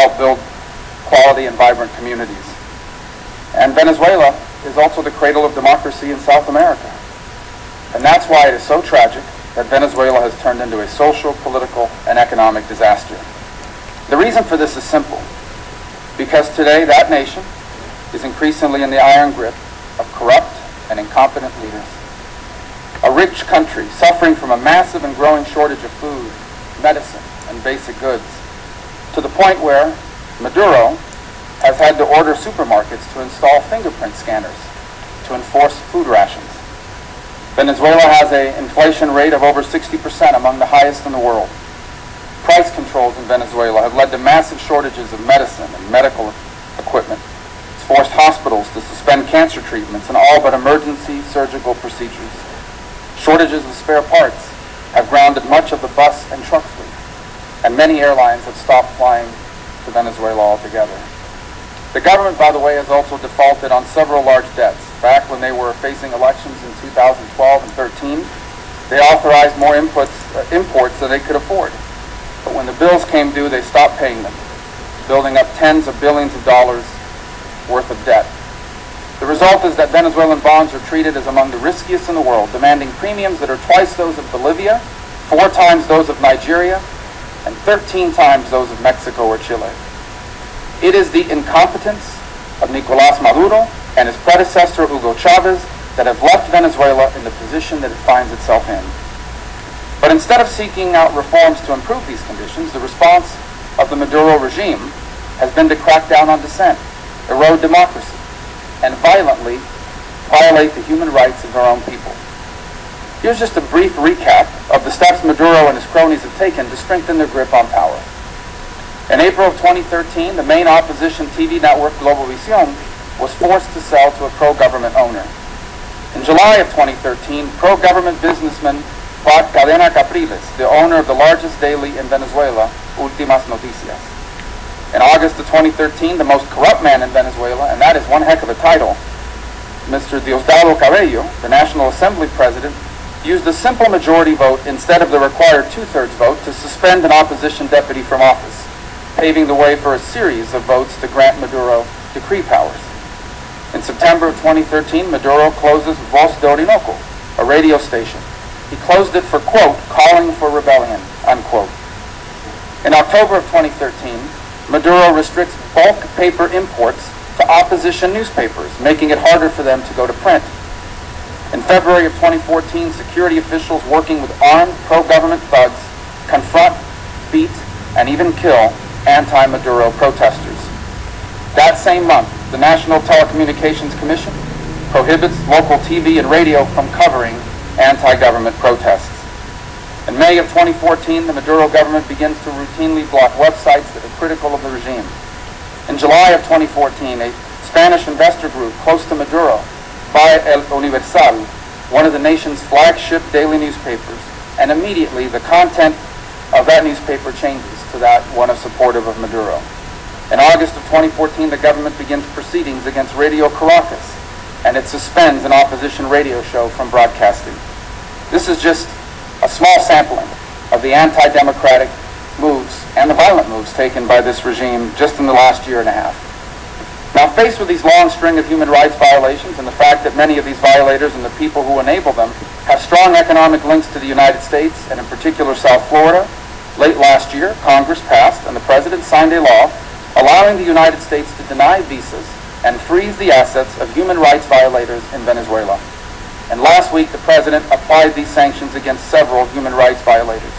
help build quality and vibrant communities. And Venezuela is also the cradle of democracy in South America. And that's why it is so tragic that Venezuela has turned into a social, political, and economic disaster. The reason for this is simple, because today that nation is increasingly in the iron grip of corrupt and incompetent leaders. A rich country suffering from a massive and growing shortage of food, medicine, and basic goods, to the point where Maduro has had to order supermarkets to install fingerprint scanners to enforce food rations. Venezuela has an inflation rate of over 60%, among the highest in the world. Price controls in Venezuela have led to massive shortages of medicine and medical equipment. It's forced hospitals to suspend cancer treatments and all but emergency surgical procedures. Shortages of spare parts have grounded much of the bus and truck fleet, and many airlines have stopped flying to Venezuela altogether. The government, by the way, has also defaulted on several large debts. Back when they were facing elections in 2012 and 13, they authorized more imports than they could afford. But when the bills came due, they stopped paying them, building up tens of billions of dollars worth of debt. The result is that Venezuelan bonds are treated as among the riskiest in the world, demanding premiums that are twice those of Bolivia, 4 times those of Nigeria, and 13 times those of Mexico or Chile. It is the incompetence of Nicolás Maduro and his predecessor Hugo Chavez that have left Venezuela in the position that it finds itself in. But instead of seeking out reforms to improve these conditions, the response of the Maduro regime has been to crack down on dissent, erode democracy, and violently violate the human rights of their own people. Here's just a brief recap of the steps Maduro and his cronies have taken to strengthen their grip on power. In April of 2013, the main opposition TV network, Globovisión, was forced to sell to a pro-government owner. In July of 2013, pro-government businessman bought Cadena Capriles, the owner of the largest daily in Venezuela, Últimas Noticias. In August of 2013, the most corrupt man in Venezuela, and that is one heck of a title, Mr. Diosdado Cabello, the National Assembly president, used a simple majority vote instead of the required 2/3 vote to suspend an opposition deputy from office, paving the way for a series of votes to grant Maduro decree powers. In September of 2013, Maduro closes Voz de Orinoco, a radio station. He closed it for, quote, calling for rebellion, unquote. In October of 2013, Maduro restricts bulk paper imports to opposition newspapers, making it harder for them to go to print. In February of 2014, security officials working with armed pro-government thugs confront, beat, and even kill anti-Maduro protesters. That same month, the National Telecommunications Commission prohibits local TV and radio from covering anti-government protests. In May of 2014, the Maduro government begins to routinely block websites that are critical of the regime. In July of 2014, a Spanish investor group close to Maduro buy El Universal, one of the nation's flagship daily newspapers, and immediately the content of that newspaper changes to that one of supportive of Maduro. In August of 2014, the government begins proceedings against Radio Caracas, and it suspends an opposition radio show from broadcasting. This is just a small sampling of the anti-democratic moves and the violent moves taken by this regime just in the last year and a half. Now, faced with these long string of human rights violations and the fact that many of these violators and the people who enable them have strong economic links to the United States, and in particular South Florida, late last year, Congress passed and the President signed a law allowing the United States to deny visas and freeze the assets of human rights violators in Venezuela. And last week, the President applied these sanctions against several human rights violators.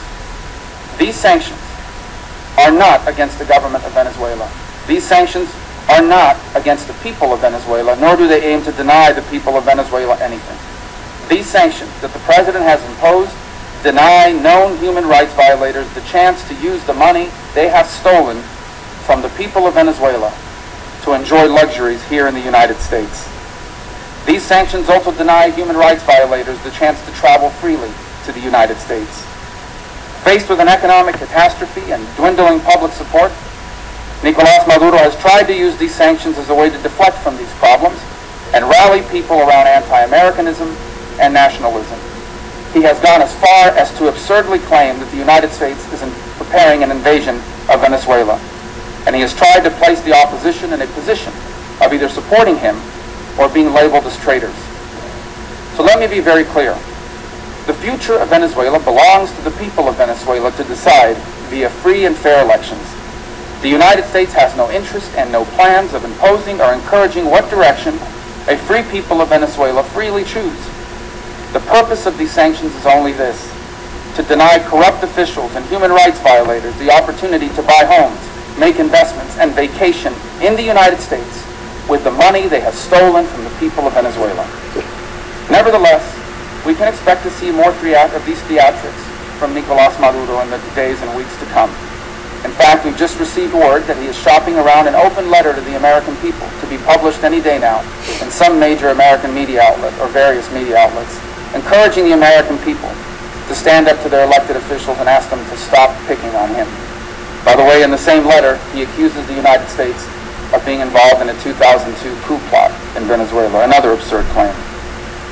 These sanctions are not against the government of Venezuela. These sanctions are not against the people of Venezuela, nor do they aim to deny the people of Venezuela anything. These sanctions that the President has imposed deny known human rights violators the chance to use the money they have stolen from the people of Venezuela to enjoy luxuries here in the United States. These sanctions also deny human rights violators the chance to travel freely to the United States. Faced with an economic catastrophe and dwindling public support, Nicolás Maduro has tried to use these sanctions as a way to deflect from these problems and rally people around anti-Americanism and nationalism. He has gone as far as to absurdly claim that the United States is preparing an invasion of Venezuela. and he has tried to place the opposition in a position of either supporting him or being labeled as traitors. So let me be very clear. The future of Venezuela belongs to the people of Venezuela to decide via free and fair elections. The United States has no interest and no plans of imposing or encouraging what direction a free people of Venezuela freely choose. The purpose of these sanctions is only this: to deny corrupt officials and human rights violators the opportunity to buy homes, make investments, and vacation in the United States with the money they have stolen from the people of Venezuela. Nevertheless, we can expect to see more of these theatrics from Nicolás Maduro in the days and weeks to come. In fact, we've just received word that he is shopping around an open letter to the American people to be published any day now in some major American media outlet or various media outlets, encouraging the American people to stand up to their elected officials and ask them to stop picking on him. By the way, in the same letter, he accuses the United States of being involved in a 2002 coup plot in Venezuela, another absurd claim.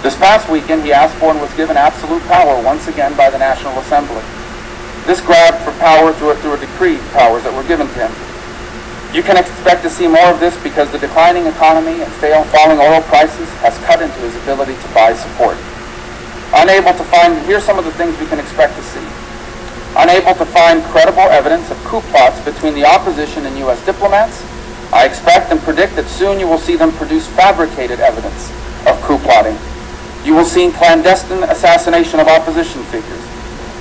This past weekend, he asked for and was given absolute power once again by the National Assembly. This grab for power through a decree powers that were given to him. You can expect to see more of this because the declining economy and falling oil prices has cut into his ability to buy support. Here's some of the things we can expect to see. Unable to find credible evidence of coup plots between the opposition and U.S. diplomats, I expect and predict that soon you will see them produce fabricated evidence of coup plotting. You will see clandestine assassination of opposition figures.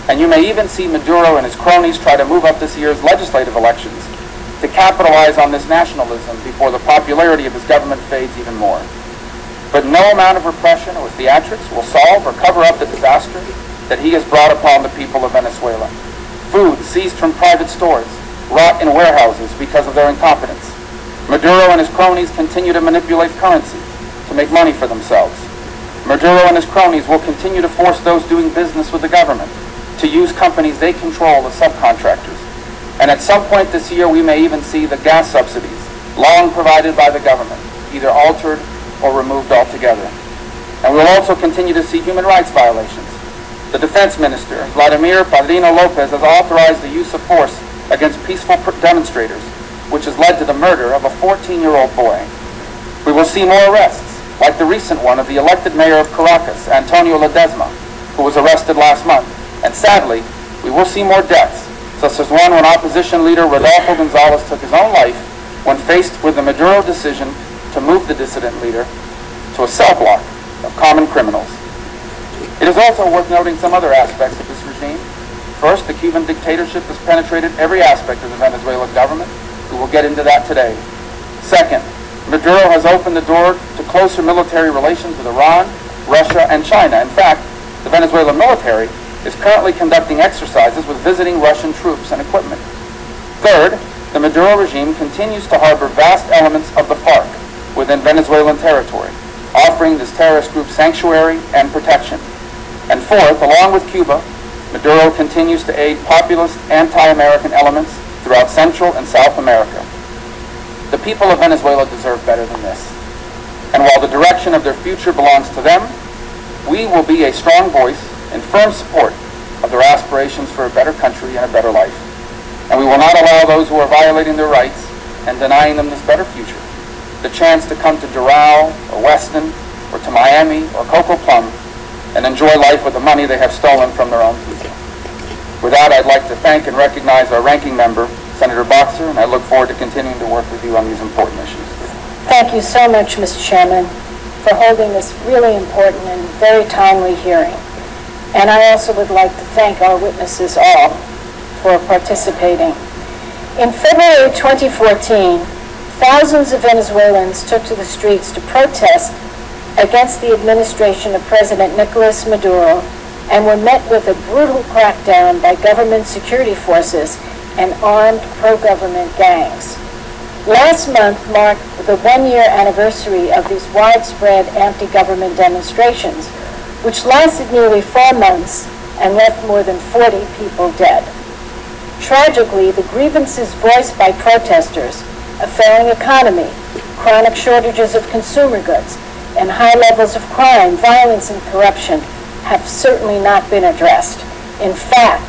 And you may even see Maduro and his cronies try to move up this year's legislative elections to capitalize on this nationalism before the popularity of his government fades even more. But no amount of repression or theatrics will solve or cover up the disaster that he has brought upon the people of Venezuela. Food seized from private stores, rot in warehouses because of their incompetence. Maduro and his cronies continue to manipulate currency to make money for themselves. Maduro and his cronies will continue to force those doing business with the government to use companies they control as subcontractors. And at some point this year, we may even see the gas subsidies, long provided by the government, either altered or removed altogether. And we'll also continue to see human rights violations. The defense minister, Vladimir Padrino Lopez, has authorized the use of force against peaceful demonstrators, which has led to the murder of a 14-year-old boy. We will see more arrests, like the recent one of the elected mayor of Caracas, Antonio Ledesma, who was arrested last month. And sadly, we will see more deaths, such as one when opposition leader Rodolfo Gonzalez took his own life when faced with the Maduro decision to move the dissident leader to a cell block of common criminals. It is also worth noting some other aspects of this regime. First, the Cuban dictatorship has penetrated every aspect of the Venezuelan government. We will get into that today. Second, Maduro has opened the door to closer military relations with Iran, Russia, and China. In fact, the Venezuelan military is currently conducting exercises with visiting Russian troops and equipment. Third, the Maduro regime continues to harbor vast elements of the FARC within Venezuelan territory, offering this terrorist group sanctuary and protection. And fourth, along with Cuba, Maduro continues to aid populist anti-American elements throughout Central and South America. The people of Venezuela deserve better than this. And while the direction of their future belongs to them, we will be a strong voice in firm support of their aspirations for a better country and a better life. And we will not allow those who are violating their rights and denying them this better future the chance to come to Doral or Weston or to Miami or Coco Plum and enjoy life with the money they have stolen from their own people. With that, I'd like to thank and recognize our ranking member, Senator Boxer, and I look forward to continuing to work with you on these important issues. Thank you so much, Mr. Chairman, for holding this really important and very timely hearing. And I also would like to thank our witnesses all for participating. In February 2014, thousands of Venezuelans took to the streets to protest against the administration of President Nicolás Maduro and were met with a brutal crackdown by government security forces and armed pro-government gangs. Last month marked the one-year anniversary of these widespread anti-government demonstrations, which lasted nearly 4 months and left more than 40 people dead. Tragically, the grievances voiced by protesters, a failing economy, chronic shortages of consumer goods, and high levels of crime, violence, and corruption have certainly not been addressed. In fact,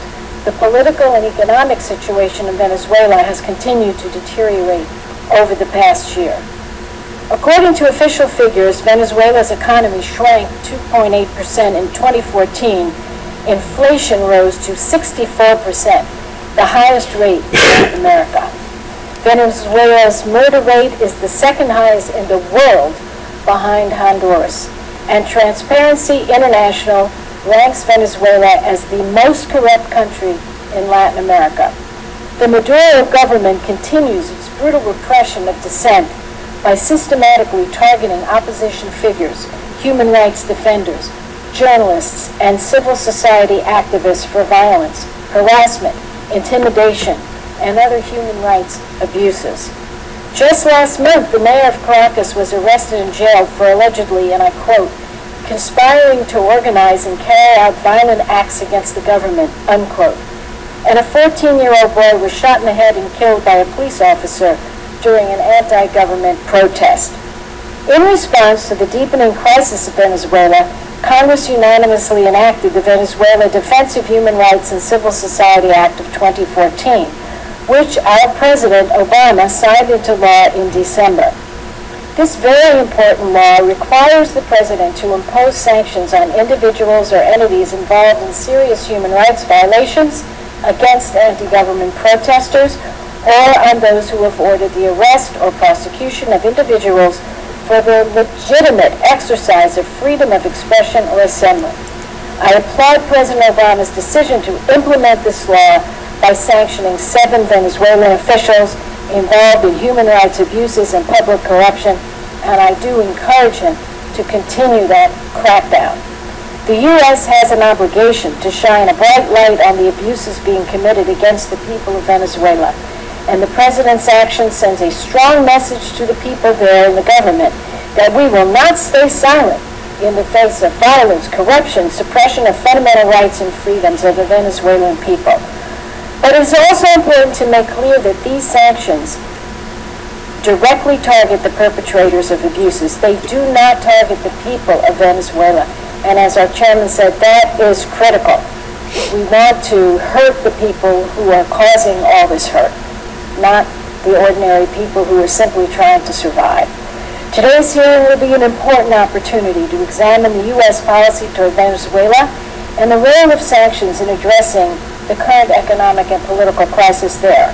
the political and economic situation in Venezuela has continued to deteriorate over the past year. According to official figures, Venezuela's economy shrank 2.8% in 2014. Inflation rose to 64%, the highest rate in Latin America. Venezuela's murder rate is the second highest in the world, behind Honduras. And Transparency International ranks Venezuela as the most corrupt country in Latin America. The Maduro government continues its brutal repression of dissent by systematically targeting opposition figures, human rights defenders, journalists, and civil society activists for violence, harassment, intimidation, and other human rights abuses. Just last month, the mayor of Caracas was arrested and jailed for allegedly, and I quote, conspiring to organize and carry out violent acts against the government, unquote. And a 14-year-old boy was shot in the head and killed by a police officer during an anti-government protest. In response to the deepening crisis of Venezuela, Congress unanimously enacted the Venezuela Defense of Human Rights and Civil Society Act of 2014, which our President Obama signed into law in December. This very important law requires the President to impose sanctions on individuals or entities involved in serious human rights violations against anti-government protesters or on those who have ordered the arrest or prosecution of individuals for the legitimate exercise of freedom of expression or assembly. I applaud President Obama's decision to implement this law by sanctioning 7 Venezuelan officials involved in human rights abuses and public corruption, and I do encourage him to continue that crackdown. The U.S. has an obligation to shine a bright light on the abuses being committed against the people of Venezuela, and the President's action sends a strong message to the people there and the government that we will not stay silent in the face of violence, corruption, suppression of fundamental rights and freedoms of the Venezuelan people. But it is also important to make clear that these sanctions directly target the perpetrators of abuses. They do not target the people of Venezuela. And as our chairman said, that is critical. We want to hurt the people who are causing all this hurt, not the ordinary people who are simply trying to survive. Today's hearing will be an important opportunity to examine the U.S. policy toward Venezuela and the role of sanctions in addressing the current economic and political crisis there.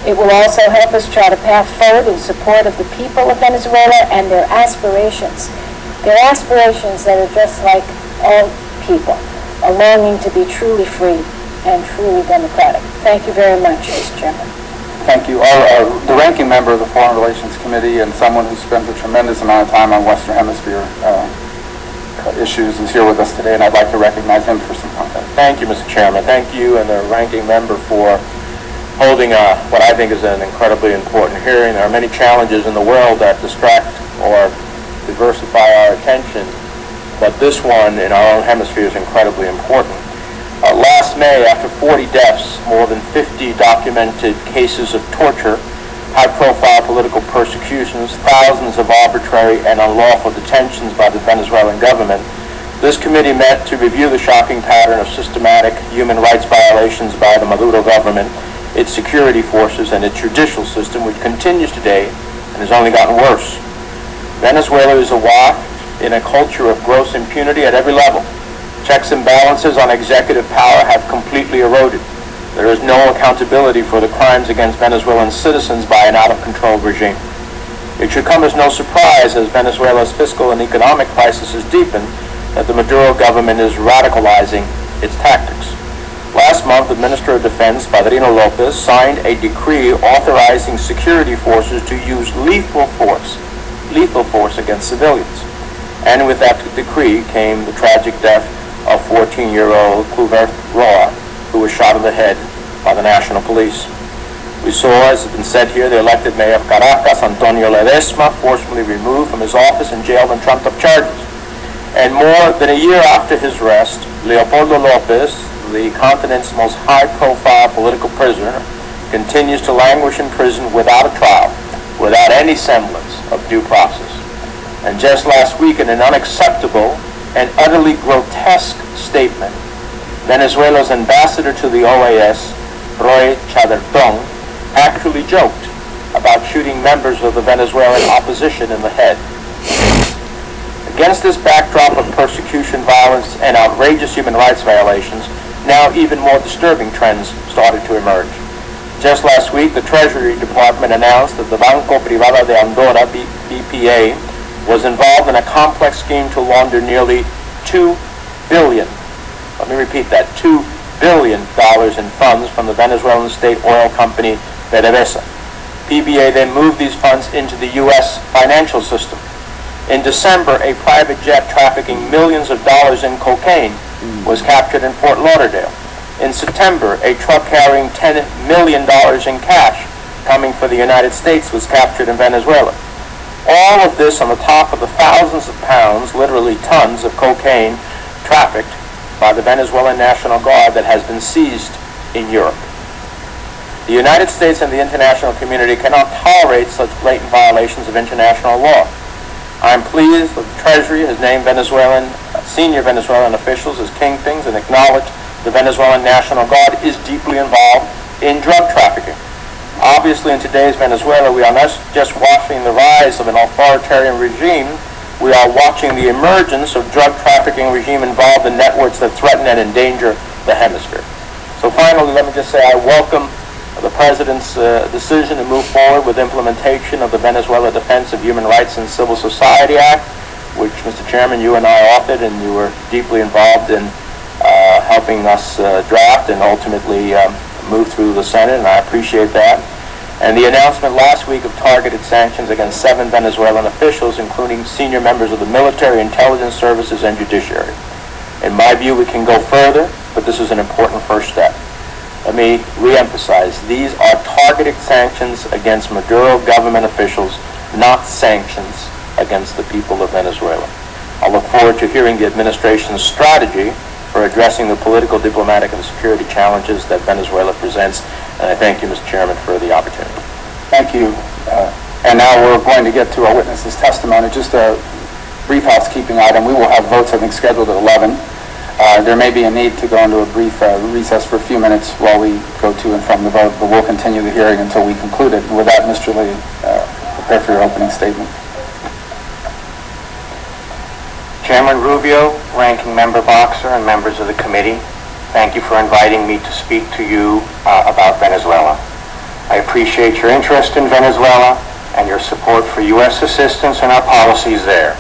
It will also help us chart a path forward in support of the people of Venezuela and their aspirations. Their aspirations that are just like all people, a longing to be truly free and truly democratic. Thank you very much, Mr. Chairman. Thank you. The ranking member of the Foreign Relations Committee and someone who spends a tremendous amount of time on Western Hemisphere issues is here with us today, and I'd like to recognize him for some comment. Thank you, Mr. Chairman. Thank you and the ranking member for holding what I think is an incredibly important hearing. There are many challenges in the world that distract or diversify our attention, but this one in our own hemisphere is incredibly important. Last May, after 40 deaths, more than 50 documented cases of torture, high-profile political persecutions, thousands of arbitrary and unlawful detentions by the Venezuelan government, this committee met to review the shocking pattern of systematic human rights violations by the Maduro government, its security forces, and its judicial system, which continues today and has only gotten worse. Venezuela is awash in a culture of gross impunity at every level. Checks and balances on executive power have completely eroded. There is no accountability for the crimes against Venezuelan citizens by an out-of-control regime. It should come as no surprise, as Venezuela's fiscal and economic crisis has deepened, that the Maduro government is radicalizing its tactics. Last month, the Minister of Defense, Padrino Lopez, signed a decree authorizing security forces to use lethal force against civilians. And with that decree came the tragic death of 14-year-old Kluivert Roa, who was shot in the head by the National Police. We saw, as has been said here, the elected mayor of Caracas, Antonio Ledesma, forcibly removed from his office and jailed on trumped-up charges. And more than a year after his arrest, Leopoldo Lopez, the continent's most high-profile political prisoner, continues to languish in prison without a trial, without any semblance of due process. And just last week, in an unacceptable and utterly grotesque statement, Venezuela's ambassador to the OAS, Roy Chaderton, actually joked about shooting members of the Venezuelan opposition in the head. Against this backdrop of persecution, violence, and outrageous human rights violations, now even more disturbing trends started to emerge. Just last week, the Treasury Department announced that the Banco Privado de Andorra, BPA, was involved in a complex scheme to launder nearly $2 billion. Let me repeat that, $2 billion in funds from the Venezuelan state oil company PDVSA. PBA then moved these funds into the U.S. financial system. In December, a private jet trafficking millions of dollars in cocaine was captured in Fort Lauderdale. In September, a truck carrying $10 million in cash coming for the United States was captured in Venezuela. All of this on the top of the thousands of pounds, literally tons, of cocaine trafficked by the Venezuelan National Guard that has been seized in Europe. The United States and the international community cannot tolerate such blatant violations of international law. I'm pleased that the Treasury has named senior Venezuelan officials as kingpins and acknowledged the Venezuelan National Guard is deeply involved in drug trafficking. Obviously, in today's Venezuela, we are not just watching the rise of an authoritarian regime, we are watching the emergence of drug trafficking regime involved in networks that threaten and endanger the hemisphere. So finally, let me just say I welcome the President's decision to move forward with implementation of the Venezuela Defense of Human Rights and Civil Society Act, which, Mr. Chairman, you and I authored, and you were deeply involved in helping us draft and ultimately move through the Senate, and I appreciate that. And the announcement last week of targeted sanctions against 7 Venezuelan officials, including senior members of the military, intelligence services, and judiciary. In my view, we can go further, but this is an important first step. Let me re-emphasize, these are targeted sanctions against Maduro government officials, not sanctions against the people of Venezuela. I look forward to hearing the administration's strategy for addressing the political, diplomatic, and security challenges that Venezuela presents. And I thank you, Mr. Chairman, for the opportunity. Thank you. And now we're going to get to our witness's testimony. Just a brief housekeeping item. We will have votes, I think, scheduled at 11. There may be a need to go into a brief recess for a few minutes while we go to and from the vote, but we'll continue the hearing until we conclude it. And with that, Mr. Lee, prepare for your opening statement. Chairman Rubio, Ranking Member Boxer, and members of the committee, thank you for inviting me to speak to you about Venezuela. I appreciate your interest in Venezuela and your support for U.S. assistance and our policies there.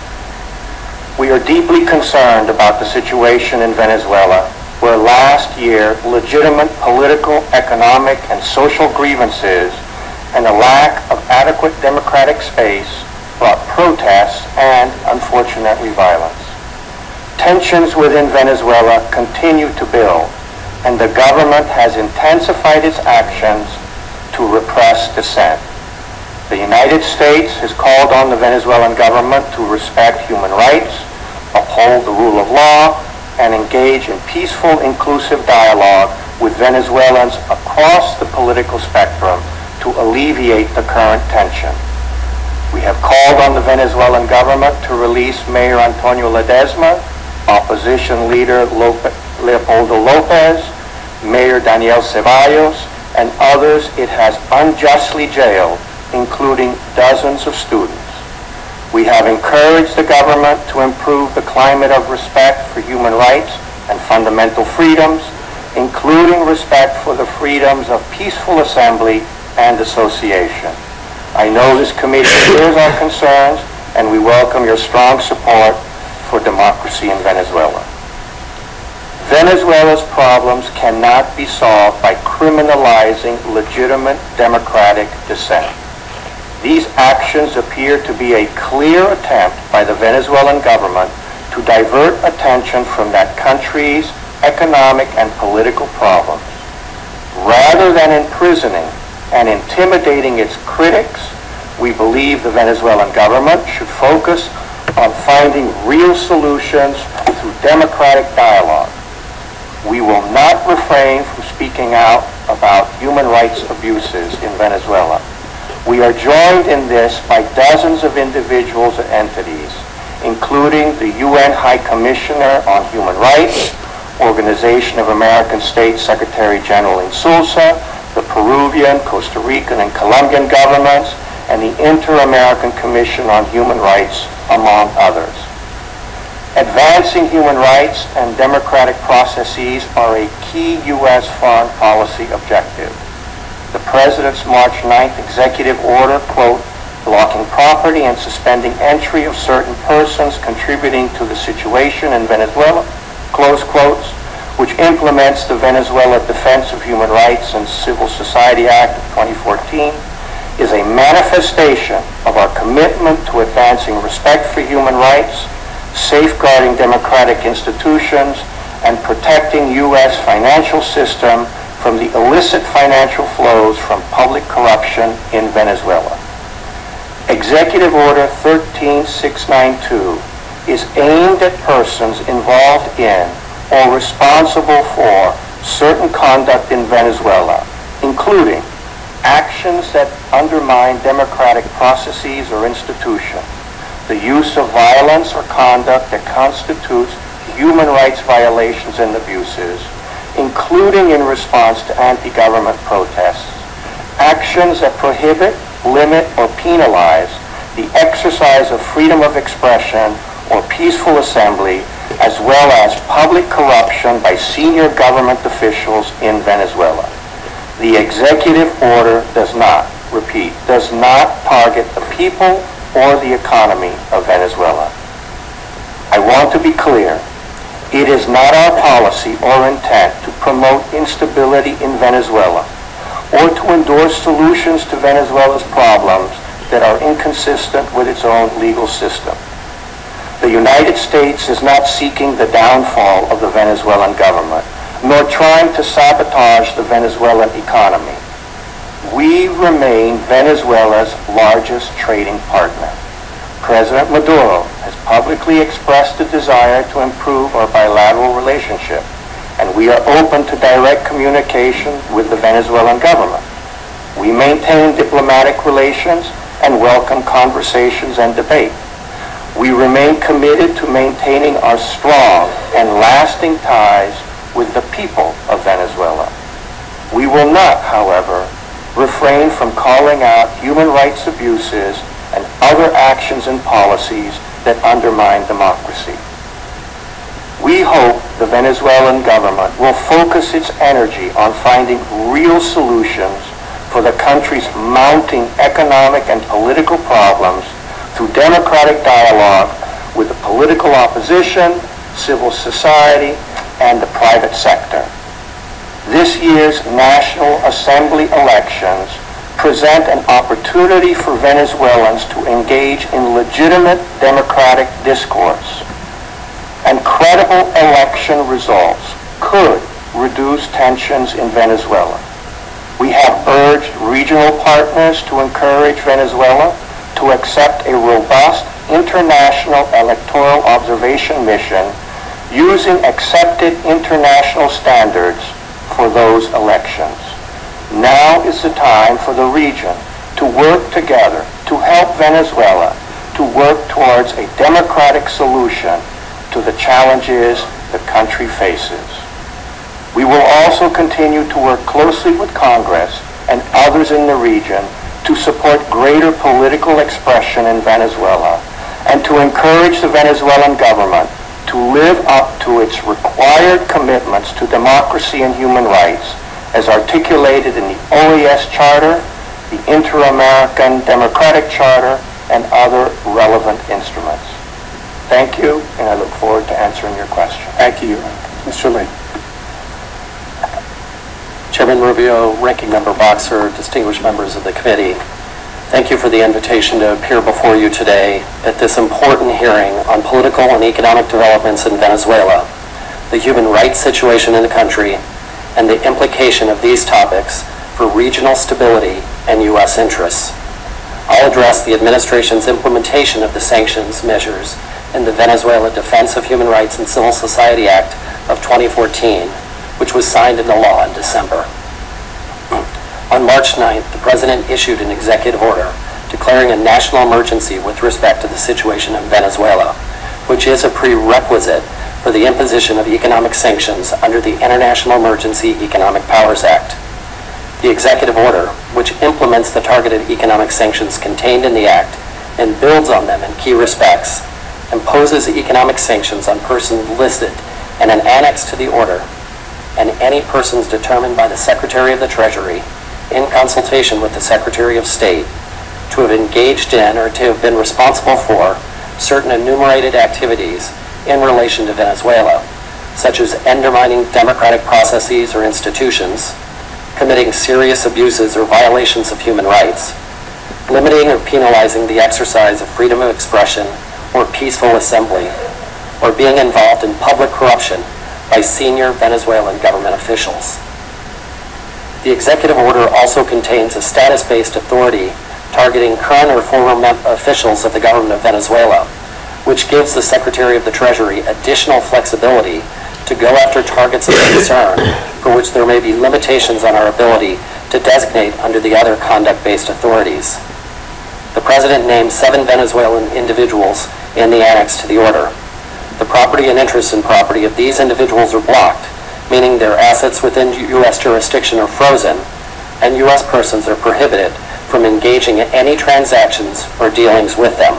We are deeply concerned about the situation in Venezuela, where last year legitimate political, economic, and social grievances and a lack of adequate democratic space brought protests and, unfortunately, violence. Tensions within Venezuela continue to build, and the government has intensified its actions to repress dissent. The United States has called on the Venezuelan government to respect human rights, uphold the rule of law, and engage in peaceful, inclusive dialogue with Venezuelans across the political spectrum to alleviate the current tension. We have called on the Venezuelan government to release Mayor Antonio Ledesma, opposition leader Leopoldo Lopez, Mayor Daniel Ceballos, and others it has unjustly jailed, including dozens of students. We have encouraged the government to improve the climate of respect for human rights and fundamental freedoms, including respect for the freedoms of peaceful assembly and association. I know this committee shares our concerns, and we welcome your strong support for democracy in Venezuela. Venezuela's problems cannot be solved by criminalizing legitimate democratic dissent. These actions appear to be a clear attempt by the Venezuelan government to divert attention from that country's economic and political problems. Rather than imprisoning and intimidating its critics, we believe the Venezuelan government should focus on finding real solutions through democratic dialogue. We will not refrain from speaking out about human rights abuses in Venezuela. We are joined in this by dozens of individuals and entities, including the UN High Commissioner on Human Rights, Organization of American States Secretary General in Sousa, the Peruvian, Costa Rican, and Colombian governments, and the Inter-American Commission on Human Rights, among others. Advancing human rights and democratic processes are a key U.S. foreign policy objective. The President's March 9th executive order, quote, blocking property and suspending entry of certain persons contributing to the situation in Venezuela, close quotes, which implements the Venezuela Defense of Human Rights and Civil Society Act of 2014, is a manifestation of our commitment to advancing respect for human rights, safeguarding democratic institutions, and protecting U.S. financial system from the illicit financial flows from public corruption in Venezuela. Executive Order 13692 is aimed at persons involved in or responsible for certain conduct in Venezuela, including actions that undermine democratic processes or institutions, the use of violence or conduct that constitutes human rights violations and abuses, including in response to anti-government protests, actions that prohibit, limit, or penalize the exercise of freedom of expression or peaceful assembly, as well as public corruption by senior government officials in Venezuela. The executive order does not, repeat, does not target the people or the economy of Venezuela. I want to be clear. It is not our policy or intent to promote instability in Venezuela or to endorse solutions to Venezuela's problems that are inconsistent with its own legal system. The United States is not seeking the downfall of the Venezuelan government, nor trying to sabotage the Venezuelan economy. We remain Venezuela's largest trading partner. President Maduro has publicly expressed a desire to improve our bilateral relationship, and we are open to direct communication with the Venezuelan government. We maintain diplomatic relations and welcome conversations and debate. We remain committed to maintaining our strong and lasting ties with the people of Venezuela. We will not, however, refrain from calling out human rights abuses and other actions and policies that undermine democracy. We hope the Venezuelan government will focus its energy on finding real solutions for the country's mounting economic and political problems through democratic dialogue with the political opposition, civil society, and the private sector. This year's National Assembly elections present an opportunity for Venezuelans to engage in legitimate democratic discourse, and credible election results could reduce tensions in Venezuela. We have urged regional partners to encourage Venezuela to accept a robust international electoral observation mission using accepted international standards for those elections. Now is the time for the region to work together to help Venezuela to work towards a democratic solution to the challenges the country faces. We will also continue to work closely with Congress and others in the region to support greater political expression in Venezuela and to encourage the Venezuelan government to live up to its required commitments to democracy and human rights as articulated in the OAS Charter, the Inter-American Democratic Charter, and other relevant instruments. Thank you, and I look forward to answering your questions. Thank you. Mr. Lee. Chairman Rubio, Ranking Member Boxer, distinguished members of the committee, thank you for the invitation to appear before you today at this important hearing on political and economic developments in Venezuela, the human rights situation in the country, and the implication of these topics for regional stability and U.S. interests. I'll address the administration's implementation of the sanctions measures in the Venezuela Defense of Human Rights and Civil Society Act of 2014, which was signed into law in December. On March 9th, the President issued an executive order declaring a national emergency with respect to the situation in Venezuela, which is a prerequisite for the imposition of economic sanctions under the International Emergency Economic Powers Act. The executive order, which implements the targeted economic sanctions contained in the Act and builds on them in key respects, imposes economic sanctions on persons listed in an annex to the order and any persons determined by the Secretary of the Treasury in consultation with the Secretary of State to have engaged in or to have been responsible for certain enumerated activities in relation to Venezuela, such as undermining democratic processes or institutions, committing serious abuses or violations of human rights, limiting or penalizing the exercise of freedom of expression or peaceful assembly, or being involved in public corruption by senior Venezuelan government officials. The executive order also contains a status-based authority targeting current or former officials of the government of Venezuela, which gives the Secretary of the Treasury additional flexibility to go after targets of concern for which there may be limitations on our ability to designate under the other conduct-based authorities. The President named 7 Venezuelan individuals in the annex to the order. The property and interests in property of these individuals are blocked, meaning their assets within U.S. jurisdiction are frozen, and U.S. persons are prohibited from engaging in any transactions or dealings with them.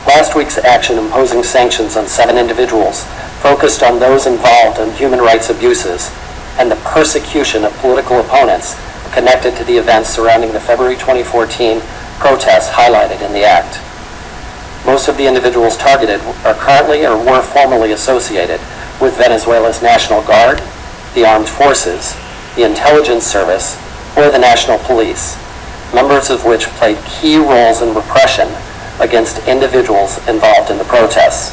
Last week's action imposing sanctions on 7 individuals focused on those involved in human rights abuses and the persecution of political opponents connected to the events surrounding the February 2014 protests highlighted in the Act. Most of the individuals targeted are currently or were formerly associated with Venezuela's National Guard, the Armed Forces, the Intelligence Service, or the National Police, members of which played key roles in repression against individuals involved in the protests.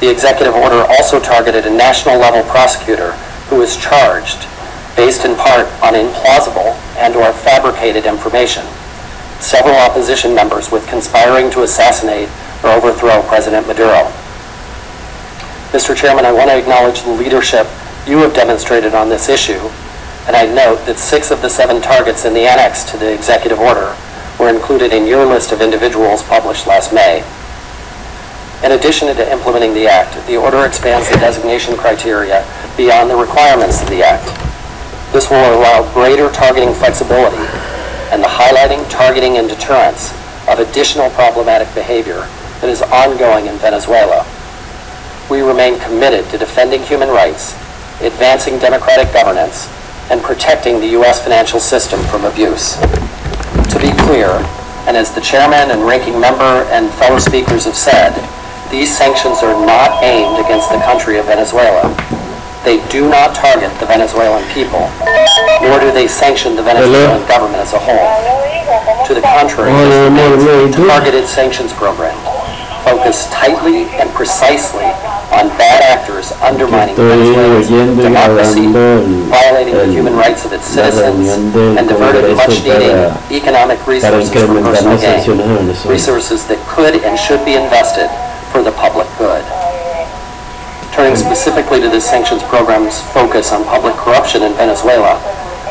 The executive order also targeted a national-level prosecutor who was charged, based in part on implausible and/or fabricated information, several opposition members with conspiring to assassinate or overthrow President Maduro. Mr. Chairman, I want to acknowledge the leadership you have demonstrated on this issue, and I note that 6 of the 7 targets in the annex to the executive order were included in your list of individuals published last May. In addition to implementing the Act, the order expands the designation criteria beyond the requirements of the Act. This will allow greater targeting flexibility and the highlighting, targeting, and deterrence of additional problematic behavior that is ongoing in Venezuela. We remain committed to defending human rights, advancing democratic governance, and protecting the U.S. financial system from abuse. To be clear, and as the chairman and ranking member and fellow speakers have said, these sanctions are not aimed against the country of Venezuela. They do not target the Venezuelan people, nor do they sanction the Venezuelan government as a whole. To the contrary, this is a targeted sanctions program, focused tightly and precisely on bad actors undermining Venezuela's democracy, violating the human rights of its citizens, and diverting much-needed economic resources for personal gain, resources that could and should be invested for the public good. Turning specifically to this sanctions program's focus on public corruption in Venezuela,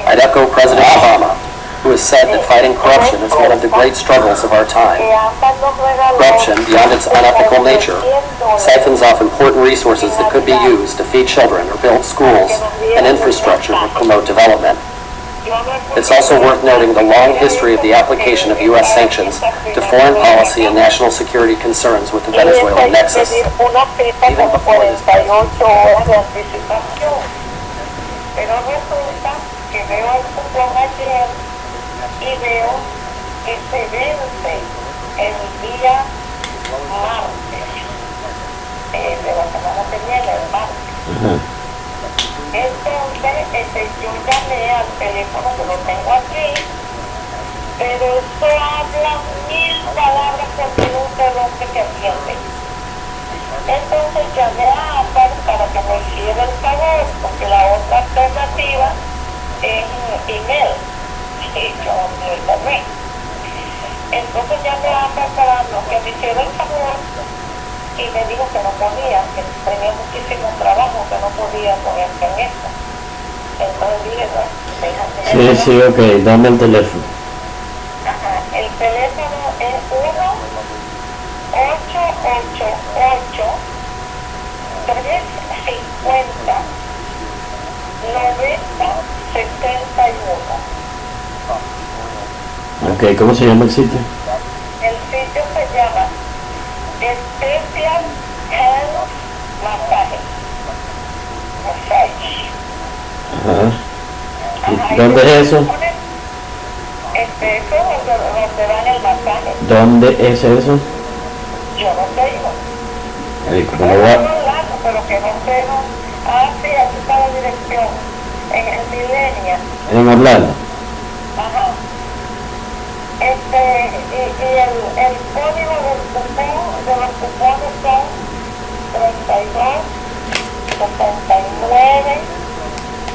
I'd echo President Obama, who has said that fighting corruption is one of the great struggles of our time. Corruption, beyond its unethical nature, siphons off important resources that could be used to feed children or build schools and infrastructure to promote development. It's also worth noting the long history of the application of U.S. sanctions to foreign policy and national security concerns with the Venezuelan nexus. Even before this y veo que se vence el día martes de la semana que viene, el martes. Entonces, yo llamé al teléfono que lo tengo aquí, pero eso habla 1000 palabras por minuto el hombre que atiende. Entonces llamé a Apple para que me hiciera el favor, porque la otra alternativa es email. Yo no internet. Entonces llamé a Apple para que me hiciera el favor y me dijo que no podía, que tenía muchísimo trabajo, que no podía ponerse en esto. Entonces dije, no, déjame. Sí, ok, dame el teléfono. Ajá, el teléfono es 1-888-888-888. 350 90 71. Ok, ¿cómo se llama el sitio? El sitio se llama Special Hand Massage. Ajá. Ajá, ¿Dónde es eso? Eso es donde dan el masaje. ¿Dónde es eso? Yo no sé, hijo. ¿Cómo No lo va? hablando, pero que no sé, no. Ah, sí, aquí está la dirección. En el Millennium. En Orlando. Ajá. Y el código del cupón, de los cupones son 32, 69,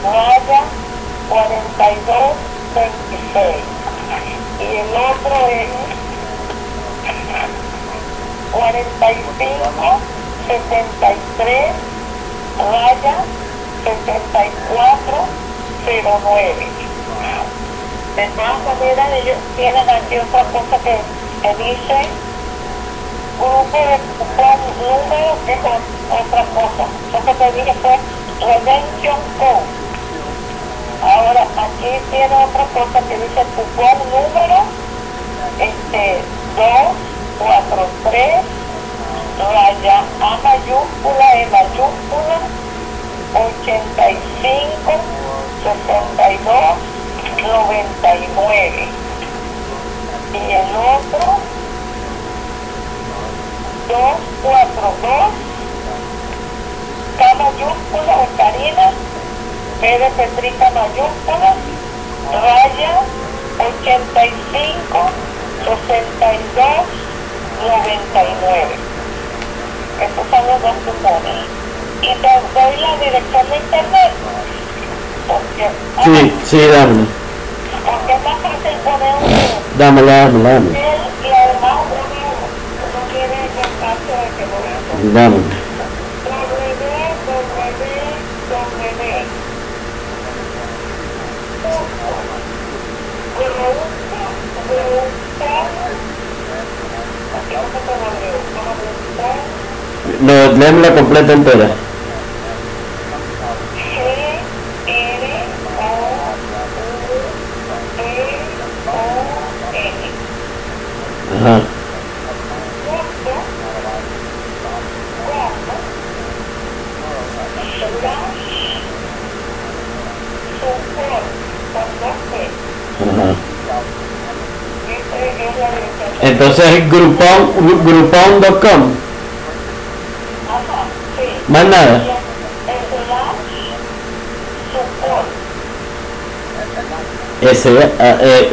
raya, 42, 26. Y el otro es 45, 73, raya, 74, 09. De todas maneras, ellos tienen aquí otra cosa que dice grupo de cupón número, que es otra cosa. Eso que te dije fue redemption code. Ahora, aquí tiene otra cosa que dice cupón número 243, raya A mayúscula, E mayúscula, 85, 62, 99. Y el otro 242, K mayúscula de Karina, P de Petrica mayúscula, raya 85, 62, 99. Estos son los dos cupones. Y te doy la dirección de internet. Porque, Sí, dámela. porque es más fácil poner un Dámela. y además uno tiene el espacio de que lo hizo. Dámela. No, léemela completa entera. Ajá. Ajá. Entonces, groupon.com. Más nada.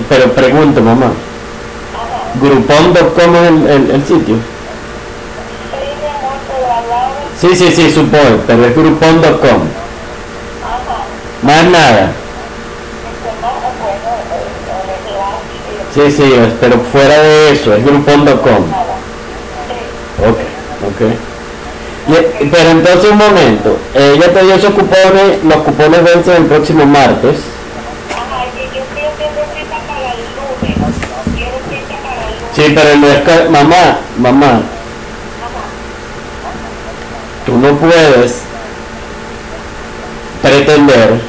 Pero pregunto, mamá. Groupon.com es el sitio. Sí, support, pero es groupon.com. Más nada. Sí, pero fuera de eso, es groupon.com. Ok. Pero entonces un momento, ella te dio esos cupones, los cupones vencen el próximo martes. Sí, pero no es que, mamá, tú no puedes pretender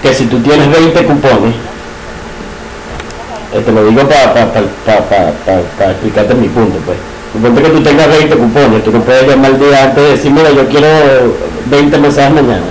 que si tú tienes 20 cupones, te lo digo para explicarte mi punto, pues. Suponte que tú tengas 20 cupones, tú no puedes llamar el día antes y decir, mira, yo quiero 20 mensajes mañana.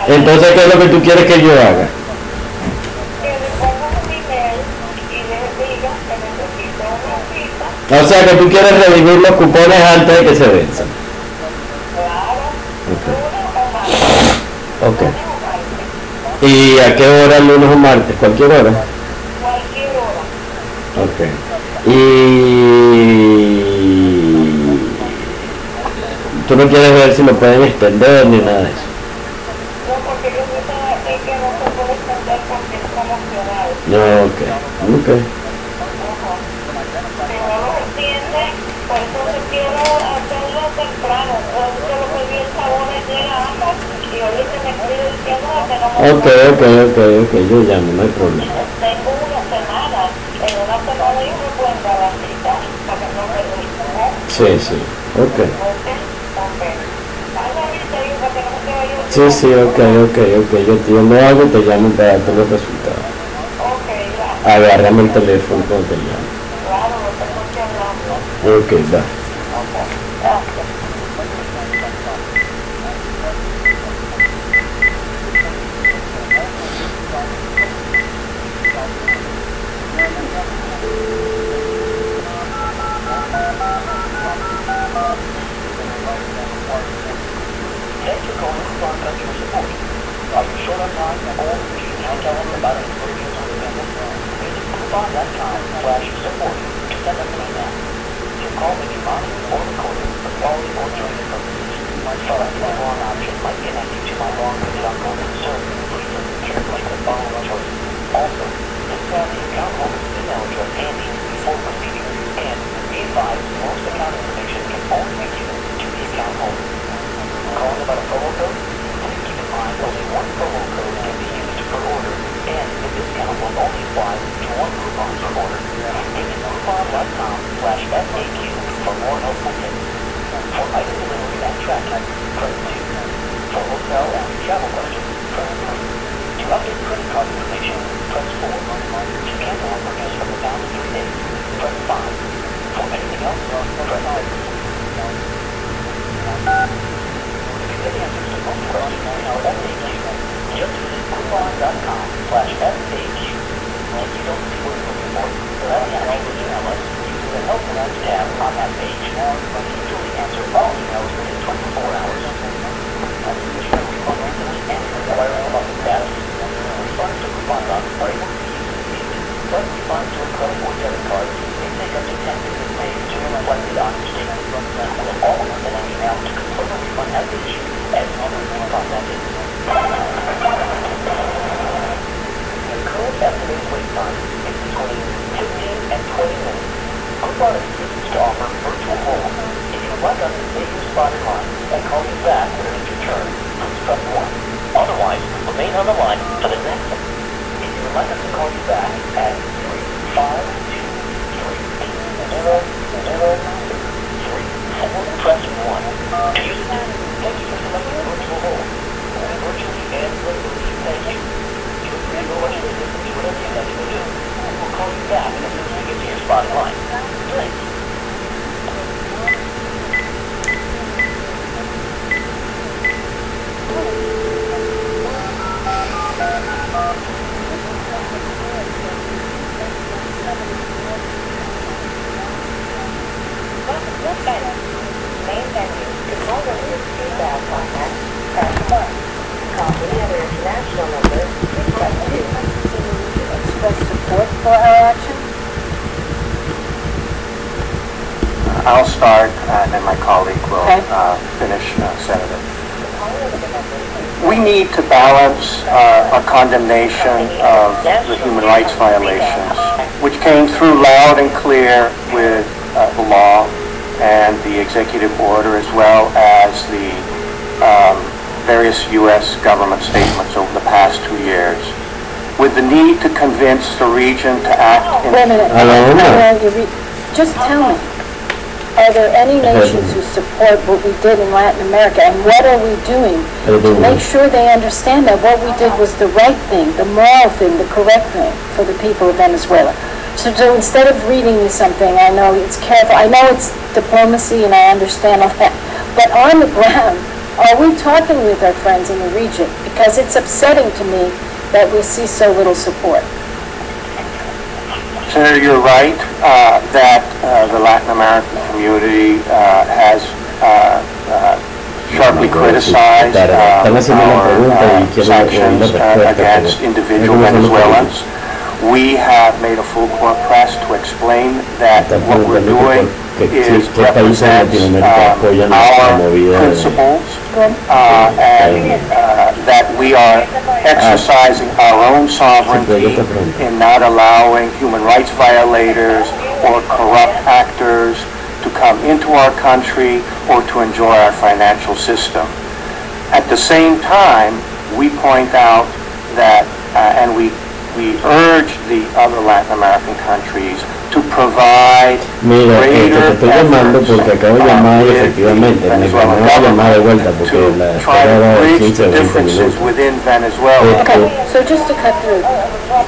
Entonces, ¿qué es lo que tú quieres que yo haga? O sea, que tú quieres redimir los cupones antes de que se venzan. Ok. ¿Y a qué hora, lunes o martes? ¿Cualquier hora? Cualquier hora. Ok. Y tú no quieres ver si lo pueden extender ni nada de eso. No, porque yo sé que no se puede extender porque es promocional. No, ok. Pero Por eso que quiero hacerlo temprano. Yo lo pedí el favor ayer a ambas y ahorita me estoy diciendo que no me Ok, yo llamo, no hay problema. tengo una semana. En una semana yo me puedo dar la cita para que no me olvide. Sí, ok. Sí, yo lo hago, te llamo para darte los resultados. Agárrame el teléfono cuando te llamo. Ok, va. Thanks for calling Coupon Customer Support. Are you short on time or do you need to tell us about an experience on the vendor? Visit coupon.com/support to send us an email. Your call may be monitored or recorded for quality or training purposes. Selecting the wrong option might connect you to my long-term concern. Please listen carefully to the following choices. Also, please have the account holder's email address handy before proceeding, and be advised most account information can only be given to the account holder. Calling about a promo code? Please keep in mind only one promo code can be used per order, and the discount will only apply to one coupon per order. Visit coupon.com/FAQ for more helpful tips. For item delivery and tracking, press 2. For hotel and travel questions, press 3. To update credit card information, press 4. To cancel a purchase from the past 3 days, press 5. For anything else, press 6. To get answers to most questions in our FAQ, just visit coupon.com/FAQ. If you don't see what you're looking for, let me actually email us using the Help Us tab on that page. We usually answer all emails within 24 hours. Have you issued a refund recently and inquiring about the status? Refunds to coupon docs are able to be used immediately, but refunds to a credit or debit card may take up to 10 business days to be reflected on your statement. We'll always send an email to confirm a refund has been issued as soon as we process it. The current estimated wait time is between 15 and 20 minutes. Coupon is used to offer virtual hold. If you would like us to save your spot in line and call you back when it is your turn, please press 1. Otherwise, remain on the line for the next one. If you would like us to call you back at 352-380-063, press 1. To use it, thank you for selecting virtual hold. We virtually and literally thank you. You agree to what you listen to whatever you have to do. We'll call you back as soon as we get to your spot in line. Thanks. Main menu. To call the feedback contact, press 1. Call any other international number, press 2. Express support for our action? I'll start, and then my colleague will finish, Senator. We need to balance our condemnation of the human rights violations, which came through loud and clear with the law and the executive order, as well as the various U.S. government statements over the past 2 years, with the need to convince the region to act in... Wait a minute. Just tell me, are there any nations who support what we did in Latin America, and what are we doing to make sure they understand that what we did was the right thing, the moral thing, the correct thing for the people of Venezuela? So instead of reading me something, I know it's careful, I know it's diplomacy and I understand all that, but on the ground, are we talking with our friends in the region? Because it's upsetting to me that we see so little support. Senator, you're right that the Latin American community has sharply criticized our sanctions against individual Venezuelans. We have made a full court press to explain that what we're doing is represents our principles and that we are exercising our own sovereignty in not allowing human rights violators or corrupt actors to come into our country or to enjoy our financial system. At the same time, we point out that, and we urge the other Latin American countries to provide Mira, te greater estoy llamando porque acabo de llamar y with efectivamente the me Venezuelan ganó la llamada de vuelta government porque la to try to esperaba de bridge 15 the o 20 differences minutos. within Venezuela. Okay, so just to cut through,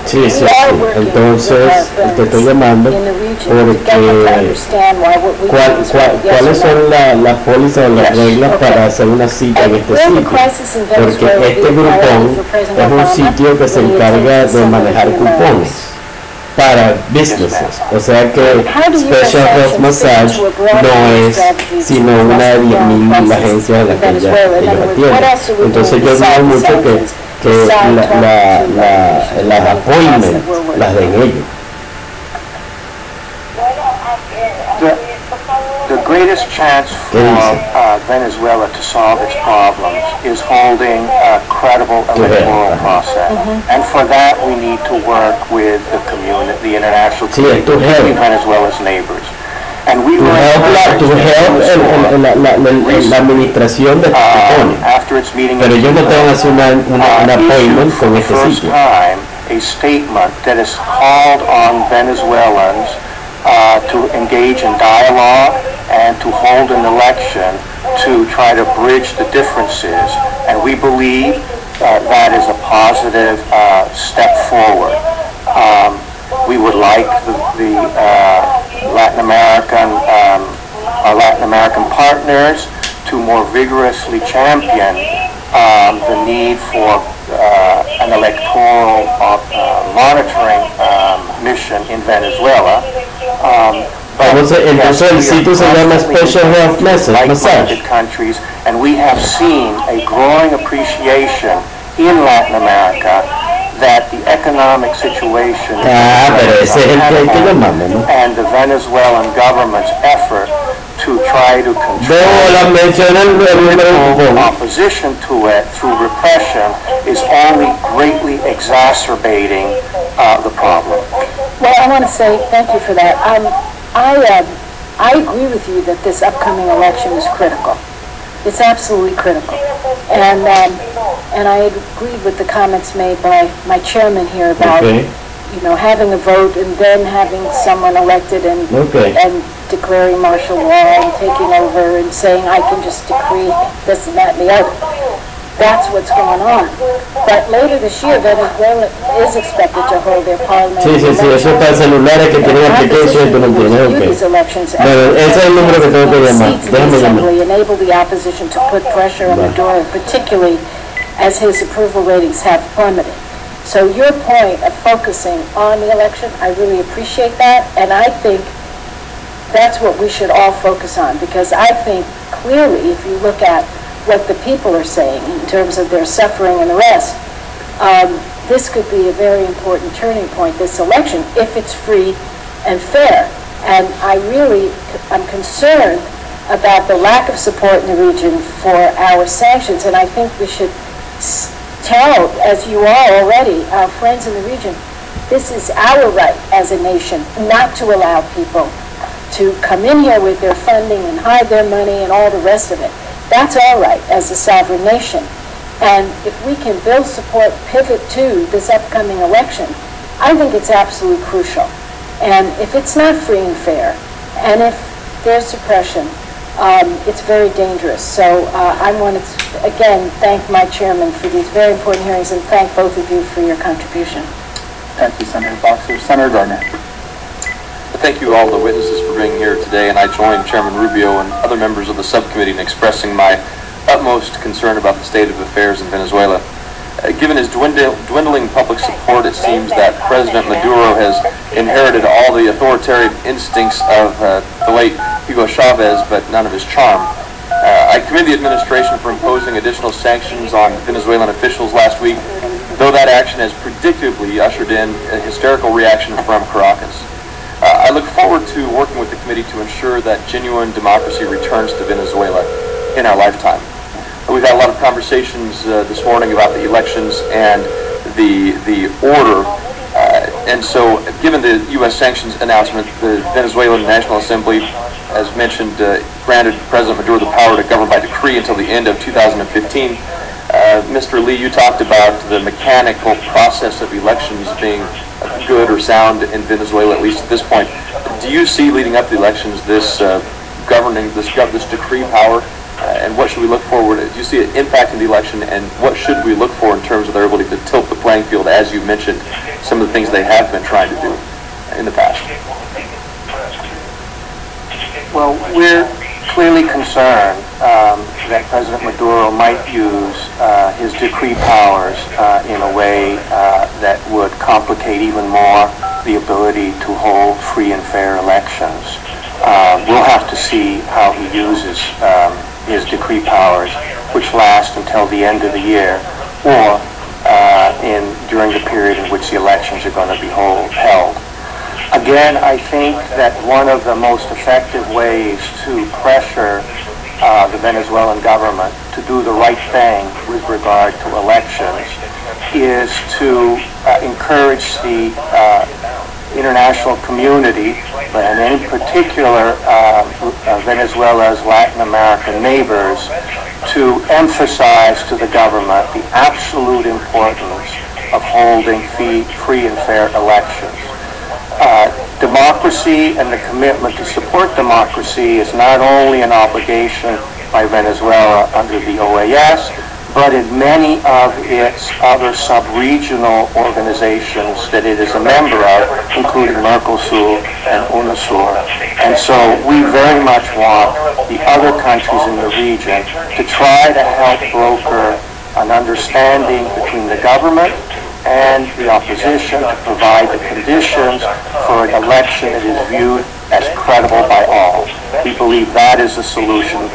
Sí, sí, we are sí. working Entonces, with te estoy llamando in the region to get them to porque understand why what we do is right. Yes ¿cuáles or no? son las pólizas o las Yes. reglas Okay. para hacer una cita en And este where the sitio? crisis in Porque Venezuela este is grupón priority for President es un Obama sitio que se when he encarga attends de some of manejar the cupones para businesses. O sea que How do you Special Health Massage no es sino una de 10.000 agencias a las que ellos atienden. Entonces yo digo mucho que las appointments las den ellos. The greatest chance for Venezuela to solve its problems is holding a credible electoral process. And for that, we need to work with the community, the international community, Venezuela's neighbors. And we will to help en la administración de estos cupones. after its meeting, Pero ellos no te van a hacer un appointment con este first sitio. time a statement that is called on Venezuelans to engage in dialogue and to hold an election to try to bridge the differences. And we believe that is a positive step forward. We would like the Latin American partners to more vigorously champion the need for an electoral monitoring mission in Venezuela. Entonces el sitio se llama Special Health Massage. Countries, and we have seen a growing appreciation in Latin America that the economic situation and the Venezuelan government's effort to try to control opposition to it through repression is only greatly exacerbating the problem. Well, I want to say thank you for that. I agree with you that this upcoming election is critical. It's absolutely critical. And I agree with the comments made by my chairman here about, having a vote and then having someone elected and declaring martial law and taking over and saying, I can just decree this and that and the other. That's what's going on. But later this year, Venezuela is expected to hold their parliamentary elections. Sí, eso para celulares que tienen application, tú no tienes, These elections Pero ese es el número que tengo que llamar. Déjame llamar. Enable the opposition to put pressure on the door, particularly as his approval ratings have plummeted. So your point of focusing on the election, I really appreciate that, and I think that's what we should all focus on, because I think clearly, if you look at what the people are saying in terms of their suffering and the rest, this could be a very important turning point, this election, if it's free and fair. And I'm concerned about the lack of support in the region for our sanctions, and I think we should tell, as you are already, our friends in the region, this is our right as a nation not to allow people to come in here with their funding and hide their money and all the rest of it. That's our right as a sovereign nation. And if we can build support, pivot to this upcoming election, I think it's absolutely crucial. And if it's not free and fair, and if there's suppression, it's very dangerous. So I want to, again, thank my chairman for these very important hearings and thank both of you for your contribution. Thank you, Senator Boxer. Senator Gardner. Thank you all the witnesses for being here today, and I join Chairman Rubio and other members of the subcommittee in expressing my utmost concern about the state of affairs in Venezuela. Given his dwindling public support, it seems that President Maduro has inherited all the authoritarian instincts of the late Hugo Chavez, but none of his charm. I commend the administration for imposing additional sanctions on Venezuelan officials last week, though that action has predictably ushered in a hysterical reaction from Caracas. I look forward to working with the committee to ensure that genuine democracy returns to Venezuela in our lifetime. We've had a lot of conversations this morning about the elections and the order And so, given the U.S. sanctions announcement, the Venezuelan National Assembly, as mentioned, granted President Maduro the power to govern by decree until the end of 2015. Mr. Lee, you talked about the mechanical process of elections being good or sound in Venezuela, at least at this point. Do you see, leading up to the elections, this governing, this decree power, and what should we look forward to? Do you see it impacting the election, and what should we look for in terms of their ability to tilt the playing field, as you mentioned, some of the things they have been trying to do in the past? Well, we're clearly concerned that President Maduro might use his decree powers in a way that would complicate even more the ability to hold free and fair elections. We'll have to see how he uses his decree powers, which last until the end of the year, or during the period in which the elections are going to be held. Again, I think that one of the most effective ways to pressure the Venezuelan government to do the right thing with regard to elections is to encourage the international community, and in particular Venezuela's Latin American neighbors, to emphasize to the government the absolute importance of holding free and fair elections. Democracy and the commitment to support democracy is not only an obligation by Venezuela under the OAS, but in many of its other sub-regional organizations that it is a member of, including Mercosur and UNASUR. And so we very much want the other countries in the region to try to help broker an understanding between the government and the opposition to provide the conditions for an election that is viewed as credible by all. We believe that is a solution,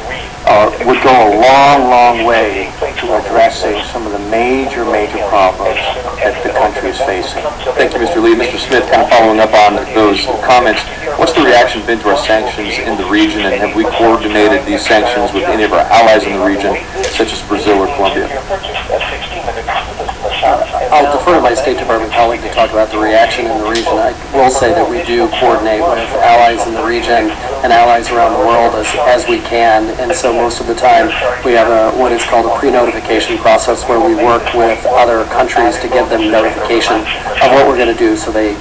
would go a long, long way to addressing some of the major problems that the country is facing. Thank you, Mr. Lee. Mr. Smith, kind of following up on those comments, what's the reaction been to our sanctions in the region, and have we coordinated these sanctions with any of our allies in the region, such as Brazil or Colombia? I'll defer to my State Department colleague to talk about the reaction in the region. I will say that we do coordinate with allies in the region and allies around the world as we can, and so most of the time we have what is called a pre-notification process where we work with other countries to give them notification of what we're going to do so they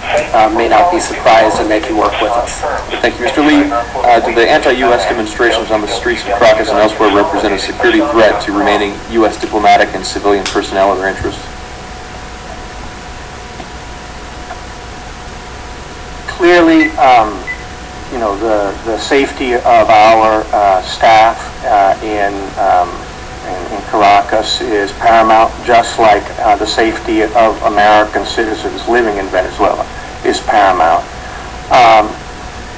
may not be surprised and they can work with us. Thank you, Mr. Lee. Do the anti-U.S. demonstrations on the streets of Caracas and elsewhere represent a security threat to remaining U.S. diplomatic and civilian personnel and their interests? Clearly, the safety of our staff in Caracas is paramount, just like the safety of American citizens living in Venezuela is paramount.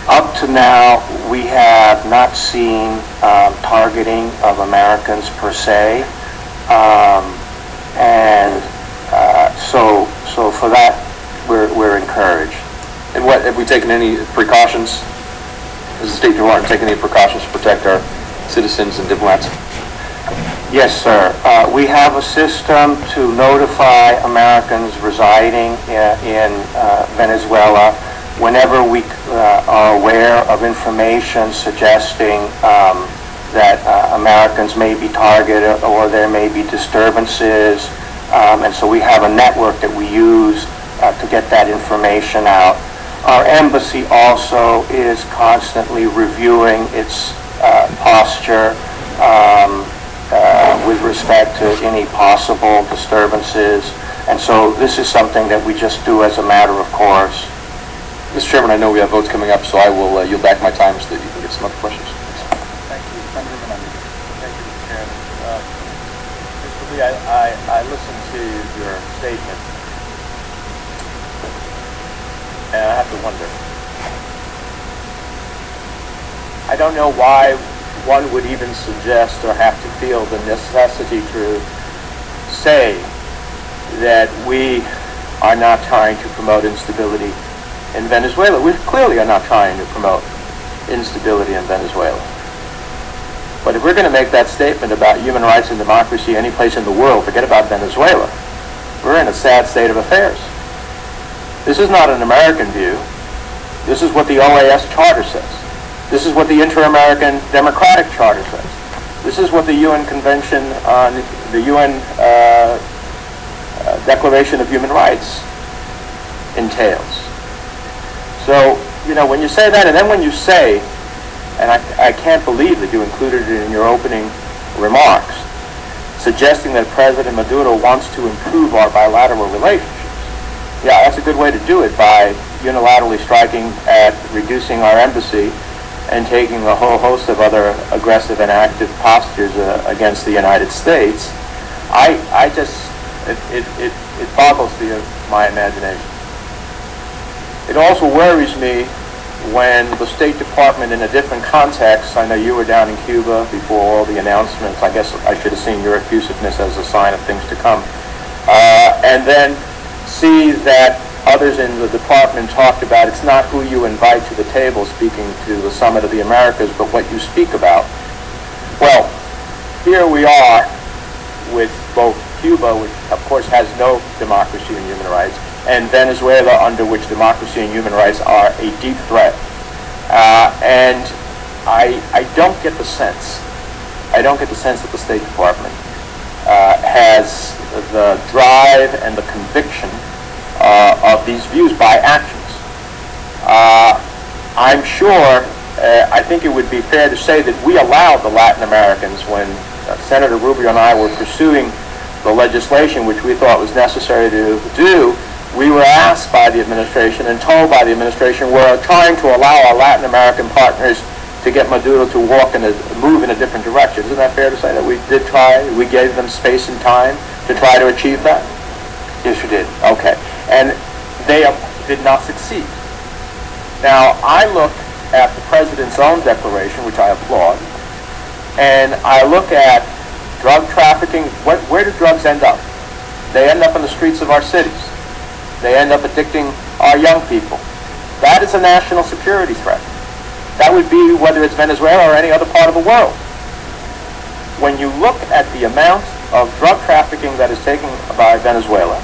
Up to now, we have not seen targeting of Americans per se, so for that, we're encouraged. And what have we taken any precautions? Has the State Department taken any precautions to protect our citizens and diplomats? Yes, sir. We have a system to notify Americans residing in Venezuela whenever we are aware of information suggesting that Americans may be targeted or there may be disturbances. And so we have a network that we use to get that information out. Our embassy also is constantly reviewing its posture with respect to any possible disturbances. And so this is something that we just do as a matter of course. Mr. Chairman, I know we have votes coming up, so I will yield back my time so that you can get some other questions. Thank you, Senator Menendez. Thank you, Mr. Chairman. Mr. Lee, I listened to your statement, and I have to wonder. I don't know why one would even suggest or have to feel the necessity to say that we are not trying to promote instability in Venezuela. We clearly are not trying to promote instability in Venezuela. But if we're going to make that statement about human rights and democracy any place in the world, forget about Venezuela, we're in a sad state of affairs. This is not an American view. This is what the OAS Charter says. This is what the Inter-American Democratic Charter says. This is what the UN Convention on the UN Declaration of Human Rights entails. So, you know, when you say that, and then when you say, and I can't believe that you included it in your opening remarks, suggesting that President Maduro wants to improve our bilateral relationships. Yeah, that's a good way to do it, by unilaterally striking at reducing our embassy and taking a whole host of other aggressive and active postures against the United States. It boggles my imagination. It also worries me when the State Department, in a different context, I know you were down in Cuba before all the announcements, I guess I should have seen your effusiveness as a sign of things to come, and then see that others in the department talked about it's not who you invite to the table, speaking to the Summit of the Americas, but what you speak about. Well, here we are with both Cuba, which of course has no democracy and human rights, and Venezuela, under which democracy and human rights are a deep threat. And I don't get the sense that the State Department has the drive and the conviction of these views by actions. I'm sure, I think it would be fair to say that we allowed the Latin Americans, when Senator Rubio and I were pursuing the legislation which we thought was necessary to do, we were asked by the administration and told by the administration we're trying to allow our Latin American partners to get Maduro to move in a different direction. Isn't that fair to say that we did try? We gave them space and time to try to achieve that? Yes, you did. Okay. And they did not succeed. Now, I look at the President's own declaration, which I applaud, and I look at drug trafficking. Where do drugs end up? They end up in the streets of our cities. They end up addicting our young people. That is a national security threat. That would be whether it's Venezuela or any other part of the world. When you look at the amount of drug trafficking that is taken by Venezuela,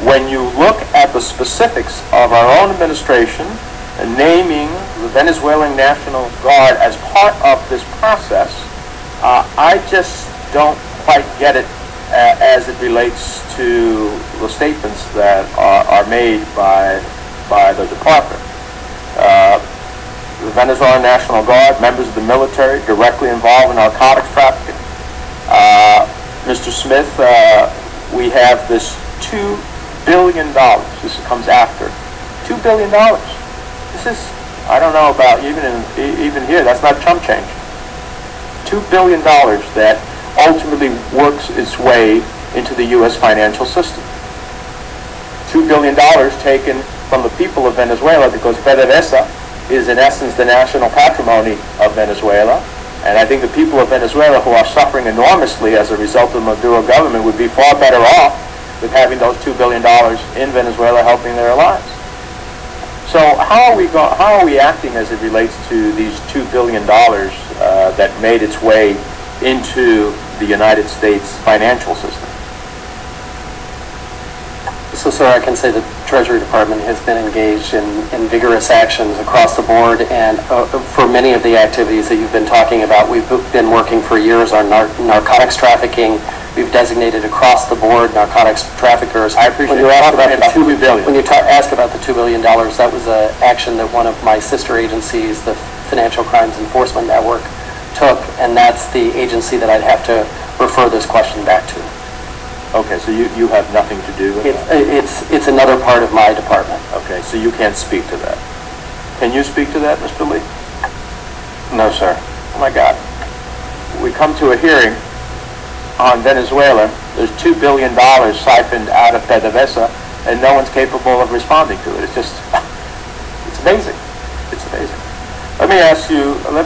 when you look at the specifics of our own administration naming the Venezuelan National Guard as part of this process, I just don't quite get it as it relates to the statements that are made by the department. The Venezuelan National Guard, members of the military directly involved in narcotics trafficking. Mr. Smith, we have this $2 billion. This comes after. $2 billion. This is, I don't know about even here, that's not chump change. $2 billion that ultimately works its way into the U.S. financial system. $2 billion taken from the people of Venezuela, because PDVSA is in essence the national patrimony of Venezuela. And I think the people of Venezuela, who are suffering enormously as a result of the Maduro government, would be far better off with having those $2 billion in Venezuela helping their lives. So how are we acting as it relates to these $2 billion that made its way into the United States financial system? So, sir, I can say the Treasury Department has been engaged in vigorous actions across the board, and for many of the activities that you've been talking about, we've been working for years on narcotics trafficking. We've designated across the board narcotics traffickers. I appreciate when you ask about the $2 billion. When you ask about the $2 billion, that was an action that one of my sister agencies, the Financial Crimes Enforcement Network, took, and that's the agency that I'd have to refer this question back to. Okay, so you have nothing to do with it? It's another part of my department. Okay, so you can't speak to that. Can you speak to that, Mr. Lee? No, sir. Oh my God. We come to a hearing on Venezuela. There's $2 billion siphoned out of PDVSA, and no one's capable of responding to it. It's just, it's amazing. It's amazing. Let me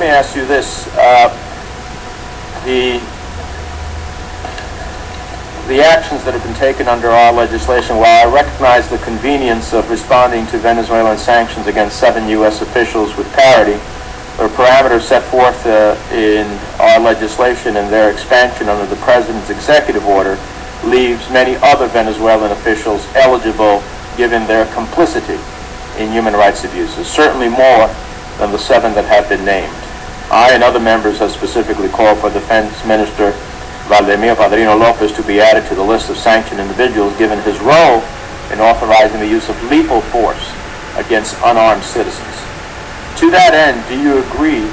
ask you this. The actions that have been taken under our legislation, while I recognize the convenience of responding to Venezuelan sanctions against 7 U.S. officials with parity, the parameters set forth in our legislation and their expansion under the President's executive order leaves many other Venezuelan officials eligible given their complicity in human rights abuses, certainly more than the 7 that have been named. I and other members have specifically called for Defense Minister Valdemir Padrino Lopez to be added to the list of sanctioned individuals given his role in authorizing the use of lethal force against unarmed citizens. To that end, do you agree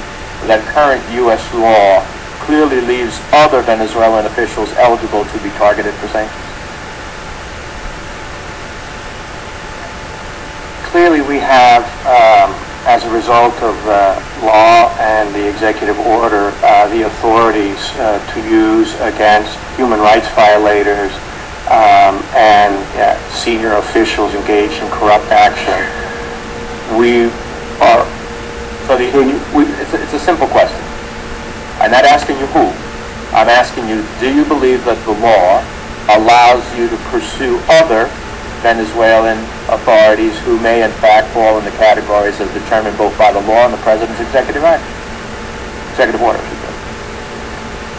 that current U.S. law clearly leaves other Venezuelan officials eligible to be targeted for sanctions? Clearly we have, as a result of law and the executive order, the authorities to use against human rights violators and senior officials engaged in corrupt action. We are, it's a simple question. I'm not asking you who. I'm asking you, do you believe that the law allows you to pursue other Venezuelan authorities who may in fact fall in the categories as determined both by the law and the President's executive action? Executive order, should be.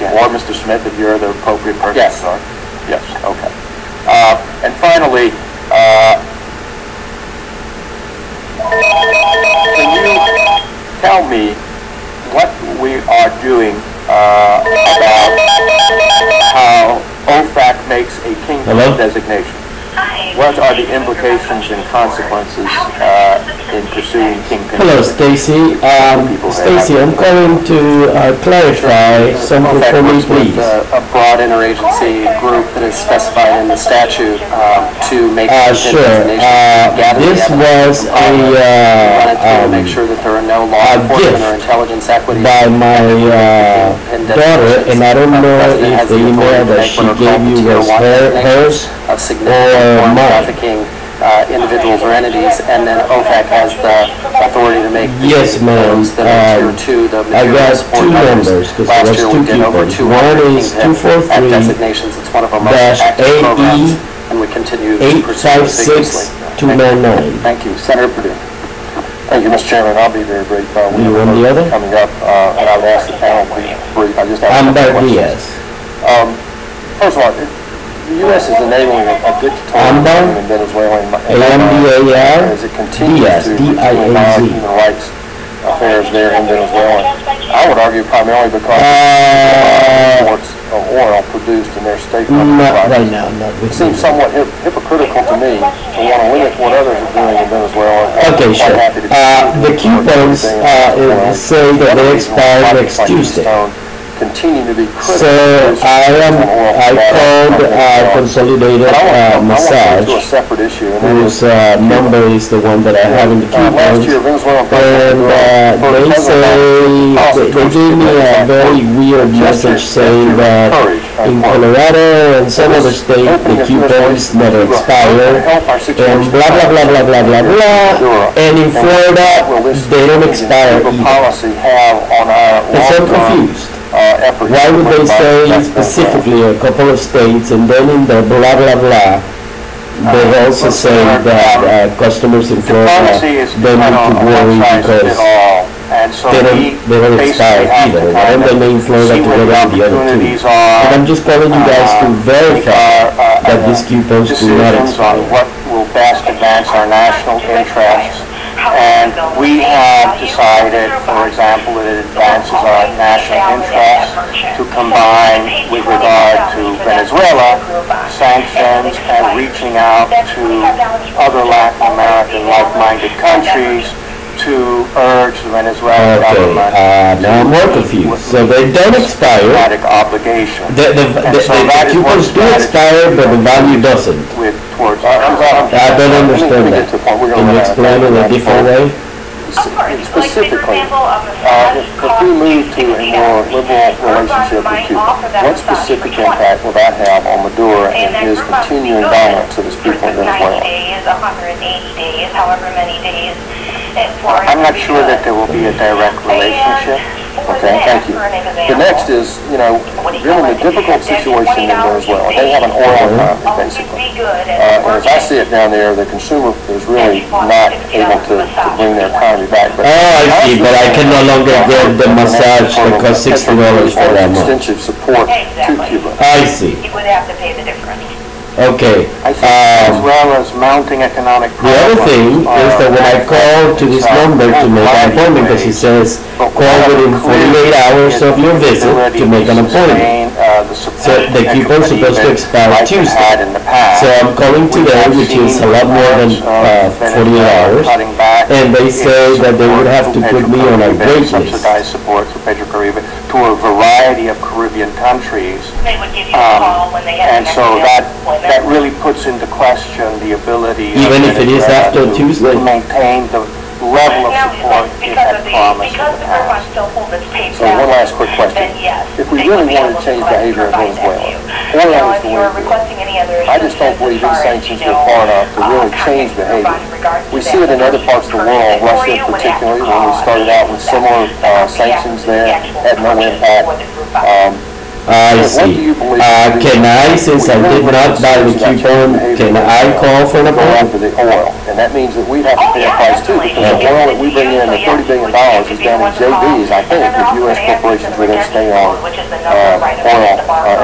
Yeah. Or Mr. Smith, if you're the appropriate person. Yes. Yes, okay. And finally, can you tell me what we are doing about how OFAC makes a kingdom designation? What are the implications and consequences in pursuing kingpin? Hello, Stacy. Stacy, I'm calling to clarify something for me, please. A broad interagency group that is specified in the statute to make sure. This was a make sure that there are no law enforcement or intelligence equities by my daughter, and I don't know if the email that she gave you was hers of significant narco-trafficking individuals or entities, and then OFAC has the authority to make those that are tier 2, the I got 2 numbers, because there was 2 people. One is 243-AE and we continue 856-299. Thank you. Senator Perdue. Thank you, Mr. Chairman. I'll be very brief. You want the other? Coming up, and I would ask the panel to be brief. I just have Amber Diaz. First of all, the U.S. is enabling a dictatorial regime in Venezuela as it continues to violate human rights affairs there in Venezuela. I would argue primarily because imports of oil produced in their state. Not right now. It seems somewhat hypocritical to me to want to limit what others are doing in Venezuela. Okay, sure. The coupons say that they expire next Tuesday. Continue to be critical. So I called Consolidated Massage, whose number is the one that I have in the coupons, and they gave me a very weird message saying that in Colorado and some other state the coupons never expire, and blah blah blah blah blah blah blah, and in Florida they don't expire either. So I'm confused. Why would they say specifically a couple of states, and then in the blah blah blah they also say that customers in Florida don't need to worry because they don't expire either. Why don't they name Florida together with the other 2? And I'm just calling you guys to verify that these coupons do not expire. What will best advance our national interests. And we have decided, for example, that it advances our national interests to combine, with regard to Venezuela, sanctions and reaching out to other Latin American like-minded countries to urge the Venezuelan government. Now I'm more confused. So they don't expire. Obligation. The coupons do expire, but the value doesn't. I don't understand that. Can you explain it in a different way? Specifically, if we move to a more liberal relationship with Cuba, what specific impact will that have on Maduro and his continuing dominance of his people in Venezuela? 180 days, however many days. I'm not sure that there will be a direct relationship. Okay, thank you. The next is, given the difficult situation in Venezuela, they have an oil economy, basically. And as I see it down there, the consumer is really not able to bring their economy back. But I see, but I can no longer get the massage that costs $60 for that month. Extensive support to Cuba. I see. He would have to pay the difference. Okay. I think as well as mounting economic the other thing is that when I call to this number to make an appointment, because it says call within 48 hours of your visit to make an appointment. So the coupon is supposed to expire Tuesday. So I'm calling today, which is a lot more than 48 hours, and they say that they would have to put me on a wait list. Subsidized support for Petrocaribe to a variety of Caribbean countries. They would give you a call when they have and so that really puts into question the ability even if it is after Tuesday to maintain the level of support it had promised. So one last quick question. If we really wanted to change behavior in Venezuela, oil is the way to do it. I just don't believe these sanctions go far enough to really change behavior. We see it in other parts of the world, Russia particularly, when we started out with similar sanctions there, had no impact. I see. Can I, since I did not buy the coupon, can I call for an appointment? For the oil, and that means that we'd have to pay a price too, because the oil that we bring in, the $30 billion, is down in JVs, I think, with U.S. corporations with their state-owned oil enterprise.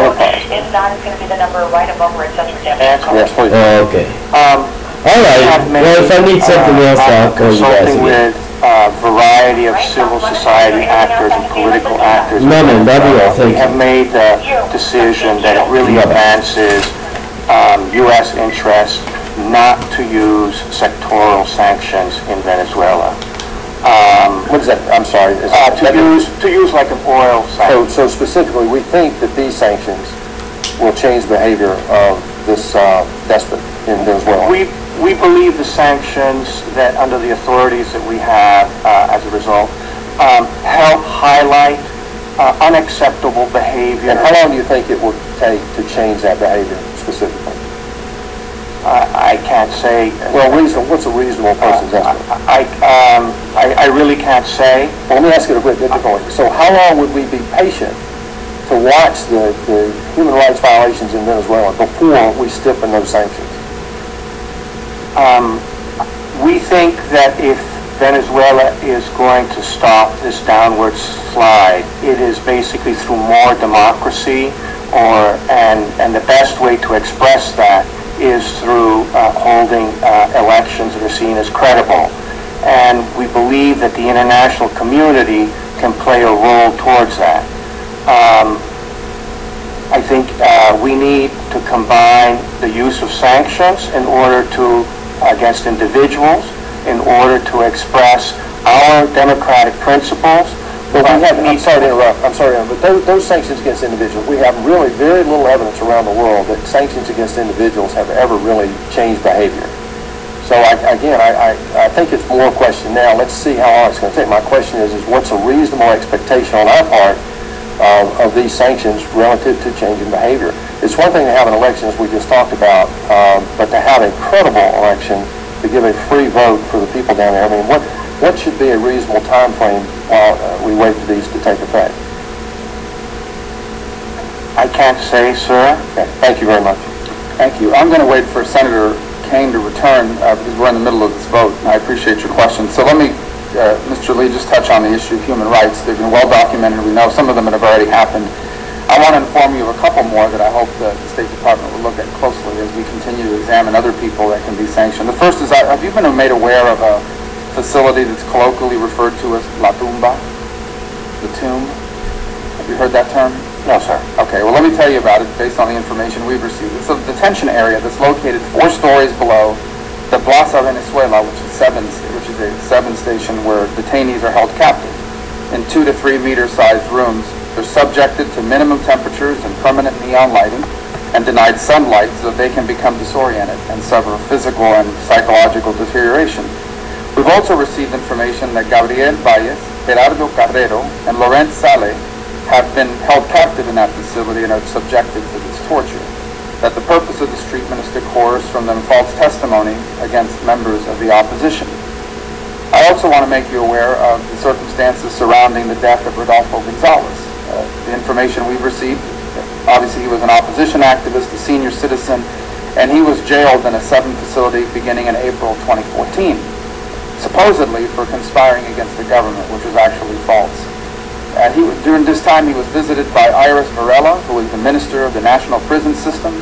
Yes, please. Okay. All right. Well, if I need something else, I'll call you guys again. Variety of civil society actors and political actors. No, that'd be all. Thank you. Have made the decision that it really advances U.S. interests not to use sectoral sanctions in Venezuela. What is that? I'm sorry. To use like an oil sanction. So specifically, we think that these sanctions will change behavior of this despot in Venezuela. We believe the sanctions that under the authorities that we have as a result help highlight unacceptable behavior. And how long do you think it will take to change that behavior specifically? I can't say. Well, what's a reasonable person's estimate? I really can't say. Well, let me ask it a bit differently. So how long would we be patient to watch the human rights violations in Venezuela before we stiffen those sanctions? We think that if Venezuela is going to stop this downward slide, it is basically through more democracy, and the best way to express that is through holding elections that are seen as credible. And we believe that the international community can play a role towards that. I think we need to combine the use of sanctions in order to against individuals, in order to express our democratic principles. But we have, I'm sorry to interrupt, but those sanctions against individuals, we have really very little evidence around the world that sanctions against individuals have ever really changed behavior. So I think it's more a question now. Let's see how long it's going to take. My question is what's a reasonable expectation on our part of these sanctions relative to changing behavior? It's one thing to have an election, as we just talked about, but to have a credible election, to give a free vote for the people down there. I mean, what should be a reasonable time frame while we wait for these to take effect? I can't say, sir. Okay. Thank you very much. Thank you. I'm going to wait for Senator Kane to return because we're in the middle of this vote, and I appreciate your question. So let me, Mr. Lee, just touch on the issue of human rights. They've been well documented. We know some of them have already happened. I want to inform you of a couple more that I hope the State Department will look at closely as we continue to examine other people that can be sanctioned. The first is, have you been made aware of a facility that's colloquially referred to as La Tumba, the tomb? Have you heard that term? No, sir. Okay, well, let me tell you about it based on the information we've received. It's a detention area that's located 4 stories below the Plaza Venezuela, which is a 7-station where detainees are held captive in 2 to 3 meter-sized rooms. They're subjected to minimum temperatures and permanent neon lighting and denied sunlight so that they can become disoriented and suffer physical and psychological deterioration. We've also received information that Gabriel Valles, Gerardo Carrero, and Laurent Sale have been held captive in that facility and are subjected to this torture. That the purpose of this treatment is to coerce from them false testimony against members of the opposition. I also want to make you aware of the circumstances surrounding the death of Rodolfo Gonzalez. The information we've received, obviously he was an opposition activist, a senior citizen, and he was jailed in a 7 facility beginning in April 2014, supposedly for conspiring against the government, which was actually false. During this time he was visited by Iris Varela, who is the Minister of the National Prison System,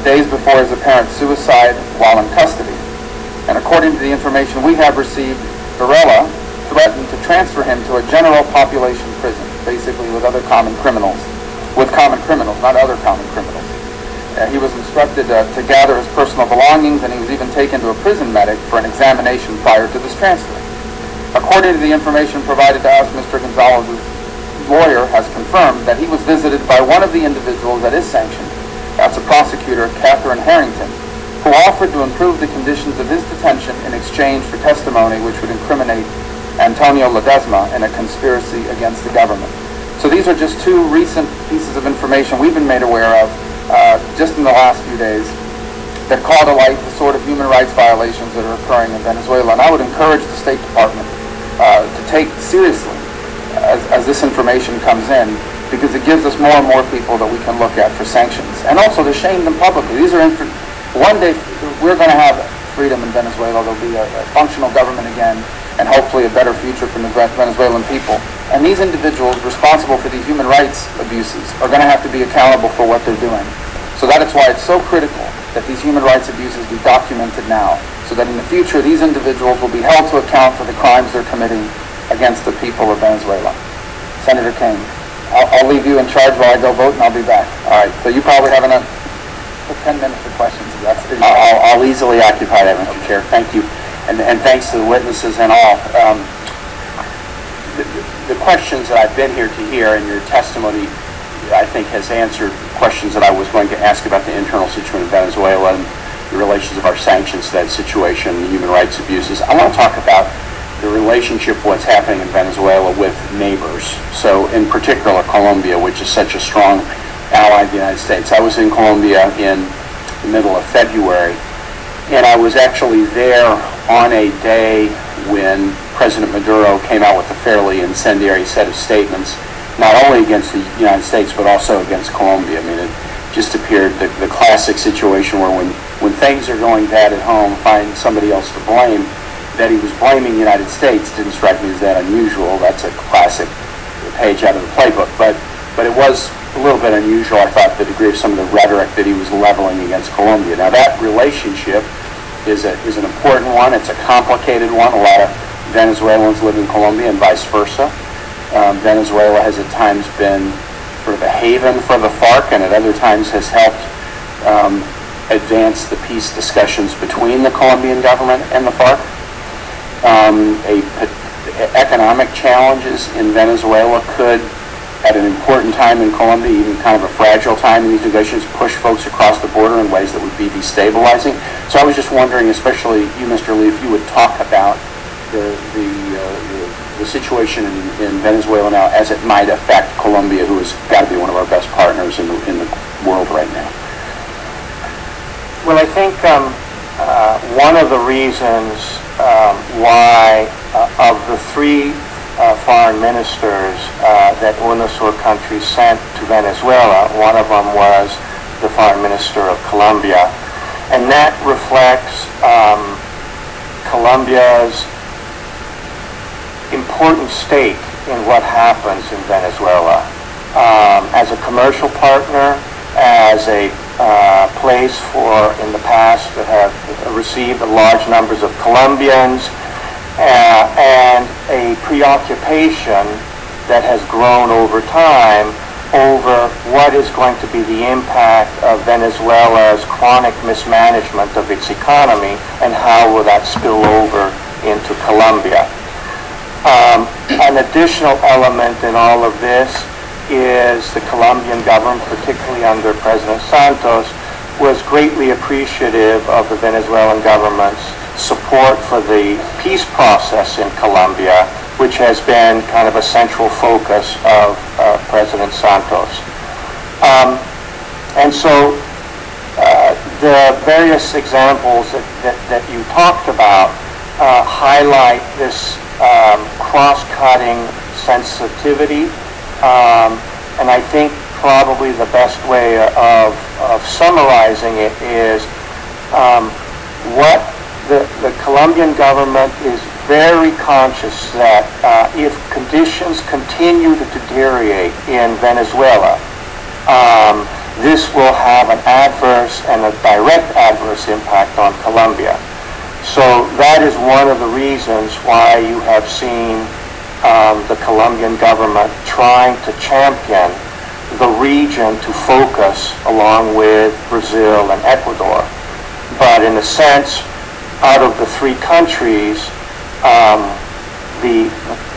days before his apparent suicide while in custody. And according to the information we have received, Varela threatened to transfer him to a general population prison, basically with common criminals, not other common criminals. He was instructed to gather his personal belongings, and he was even taken to a prison medic for an examination prior to this transfer. According to the information provided to us, Mr. Gonzalez's lawyer has confirmed that he was visited by one of the individuals that is sanctioned. That's a prosecutor, Catherine Harrington, who offered to improve the conditions of his detention in exchange for testimony which would incriminate Antonio Ledesma in a conspiracy against the government. So these are just two recent pieces of information we've been made aware of just in the last few days that call to light the sort of human rights violations that are occurring in Venezuela. And I would encourage the State Department to take seriously as this information comes in, because it gives us more and more people that we can look at for sanctions, and also to shame them publicly. These are one day we're going to have freedom in Venezuela. There'll be a functional government again, and hopefully a better future for the Venezuelan people. And these individuals responsible for these human rights abuses are going to have to be accountable for what they're doing. So that is why it's so critical that these human rights abuses be documented now, so that in the future these individuals will be held to account for the crimes they're committing against the people of Venezuela. Senator King, I'll leave you in charge while I go vote, and I'll be back. All right, so you probably have enough 10 minutes for questions. I'll easily occupy that, Mr. Chair. Thank you. And thanks to the witnesses and all. The questions that I've been here to hear, and your testimony, I think, has answered questions that I was going to ask about the internal situation in Venezuela and the relations of our sanctions to that situation, the human rights abuses. I want to talk about the relationship, what's happening in Venezuela with neighbors. So in particular, Colombia, which is such a strong ally of the United States. I was in Colombia in the middle of February, and I was actually there on a day when President Maduro came out with a fairly incendiary set of statements, not only against the United States, but also against Colombia. I mean, it just appeared the classic situation where when things are going bad at home, find somebody else to blame. That he was blaming the United States didn't strike me as that unusual. That's a classic page out of the playbook. But it was a little bit unusual, I thought, the degree of some of the rhetoric that he was leveling against Colombia. Now, that relationship is an important one. It's a complicated one. A lot of Venezuelans live in Colombia and vice versa. Venezuela has at times been sort of a haven for the FARC, and at other times has helped advance the peace discussions between the Colombian government and the FARC. Economic challenges in Venezuela could, at an important time in Colombia, even kind of a fragile time in these negotiations, push folks across the border in ways that would be destabilizing. So I was just wondering, especially you, Mr. Lee, if you would talk about the situation in Venezuela now as it might affect Colombia, who has got to be one of our best partners in the world right now. Well, I think one of the reasons why of the three foreign ministers that UNASUR countries sent to Venezuela, one of them was the foreign minister of Colombia, and that reflects Colombia's important stake in what happens in Venezuela. As a commercial partner, as a place for, in the past, that have received large numbers of Colombians, and a preoccupation that has grown over time over what is going to be the impact of Venezuela's chronic mismanagement of its economy, and how will that spill over into Colombia. An additional element in all of this is the Colombian government, particularly under President Santos, was greatly appreciative of the Venezuelan government's support for the peace process in Colombia, which has been kind of a central focus of President Santos. And so the various examples that you talked about highlight this cross-cutting sensitivity, and I think probably the best way of summarizing it is what the Colombian government is very conscious that if conditions continue to deteriorate in Venezuela, this will have an adverse and a direct adverse impact on Colombia. So that is one of the reasons why you have seen the Colombian government trying to champion the region to focus along with Brazil and Ecuador. But in a sense, out of the three countries,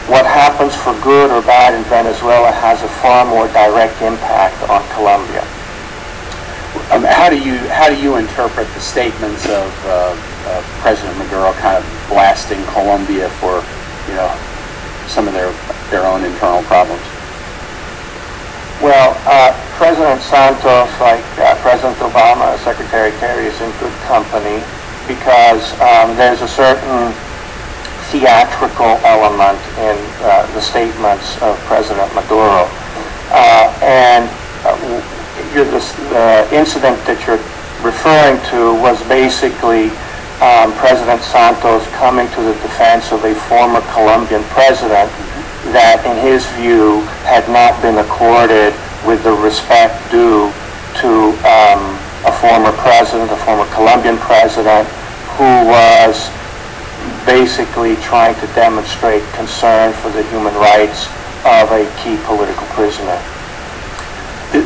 what happens for good or bad in Venezuela has a far more direct impact on Colombia. How do you interpret the statements of President Maduro kind of blasting Colombia for, some of their own internal problems? Well, President Santos, like President Obama, Secretary Kerry, is in good company because there's a certain theatrical element in the statements of President Maduro. The incident that you're referring to was basically President Santos coming to the defense of a former Colombian president that, in his view, had not been accorded with the respect due to a former president, a former Colombian president, who was basically trying to demonstrate concern for the human rights of a key political prisoner.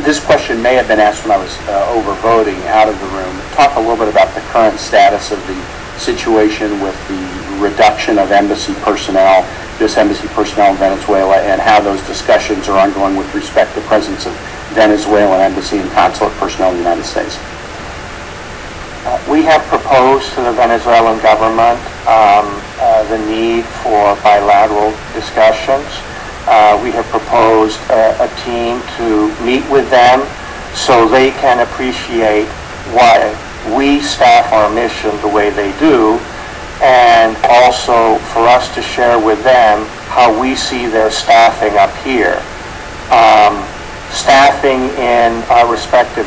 This question may have been asked when I was over voting out of the room. Talk a little bit about the current status of the situation with the reduction of embassy personnel, U.S. embassy personnel in Venezuela, and how those discussions are ongoing with respect to the presence of Venezuelan embassy and consulate personnel in the United States. We have proposed to the Venezuelan government the need for bilateral discussions. We have proposed a team to meet with them so they can appreciate why we staff our mission the way they do, and also for us to share with them how we see their staffing up here. Staffing in our respective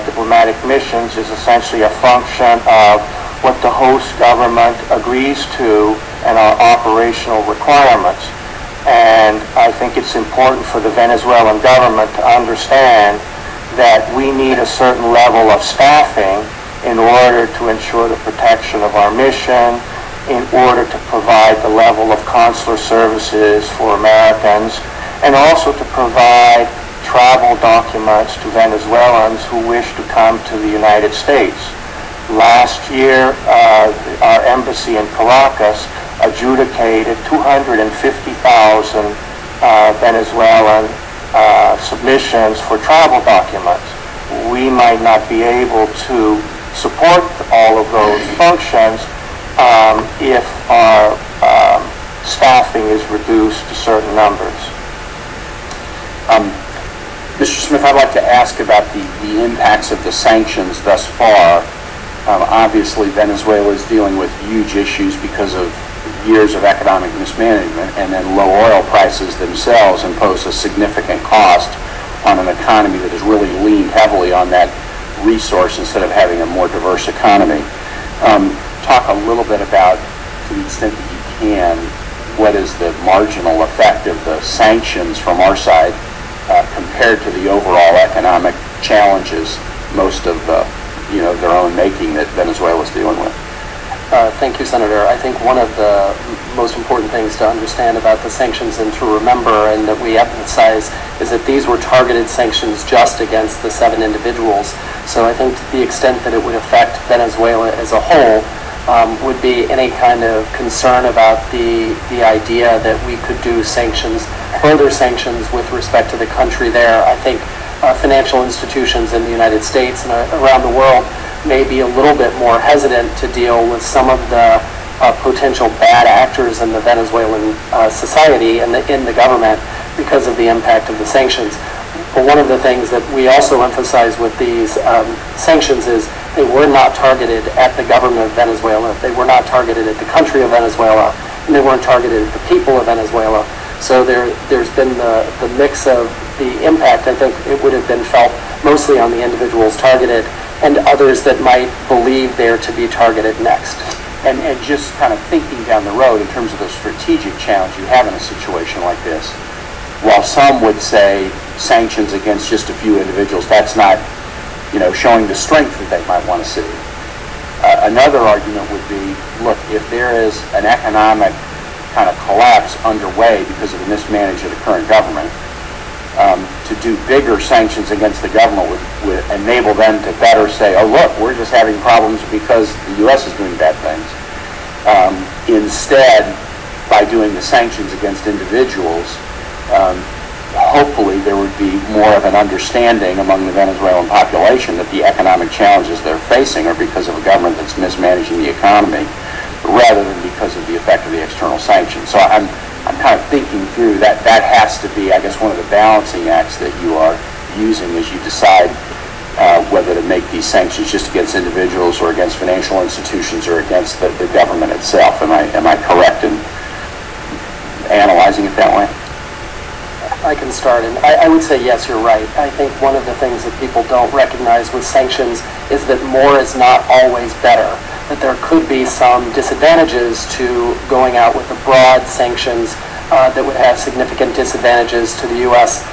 diplomatic missions is essentially a function of what the host government agrees to and our operational requirements. And I think it's important for the Venezuelan government to understand that we need a certain level of staffing in order to ensure the protection of our mission, in order to provide the level of consular services for Americans, and also to provide travel documents to Venezuelans who wish to come to the United States. Last year, our embassy in Caracas adjudicated 250,000 Venezuelan submissions for travel documents. We might not be able to support all of those functions if our staffing is reduced to certain numbers. Mr. Smith, I'd like to ask about the impacts of the sanctions thus far. Obviously, Venezuela is dealing with huge issues because of years of economic mismanagement, and then low oil prices themselves impose a significant cost on an economy that has really leaned heavily on that resource instead of having a more diverse economy. Talk a little bit about, to the extent that you can, what is the marginal effect of the sanctions from our side compared to the overall economic challenges, most of their own making, that Venezuela is dealing with. Thank you, Senator. I think one of the most important things to understand about the sanctions and to remember, and that we emphasize, is that these were targeted sanctions just against the 7 individuals. So I think to the extent that it would affect Venezuela as a whole, would be any kind of concern about the idea that we could do sanctions, further sanctions with respect to the country there. I think financial institutions in the United States and around the world may be a little bit more hesitant to deal with some of the potential bad actors in the Venezuelan society and in the government because of the impact of the sanctions. But one of the things that we also emphasize with these sanctions is they were not targeted at the government of Venezuela, they were not targeted at the country of Venezuela, and they weren't targeted at the people of Venezuela. So there's been the mix of the impact. I think it would have been felt mostly on the individuals targeted and others that might believe they're to be targeted next. And just kind of thinking down the road in terms of the strategic challenge you have in a situation like this, while some would say sanctions against just a few individuals, that's not showing the strength that they might want to see. Another argument would be, look, if there is an economic kind of collapse underway because of the mismanagement of the current government, to do bigger sanctions against the government would enable them to better say, oh look, we're just having problems because the U.S. is doing bad things. Instead, by doing the sanctions against individuals, hopefully there would be more of an understanding among the Venezuelan population that the economic challenges they're facing are because of a government that's mismanaging the economy rather than because of the effect of the external sanctions. So I'm kind of thinking through that. That has to be, I guess, one of the balancing acts that you are using as you decide whether to make these sanctions just against individuals or against financial institutions or against the government itself. Am I correct in analyzing it that way? I can start, and I would say yes, you're right. I think one of the things that people don't recognize with sanctions is that more is not always better, that there could be some disadvantages to going out with the broad sanctions that would have significant disadvantages to the U.S.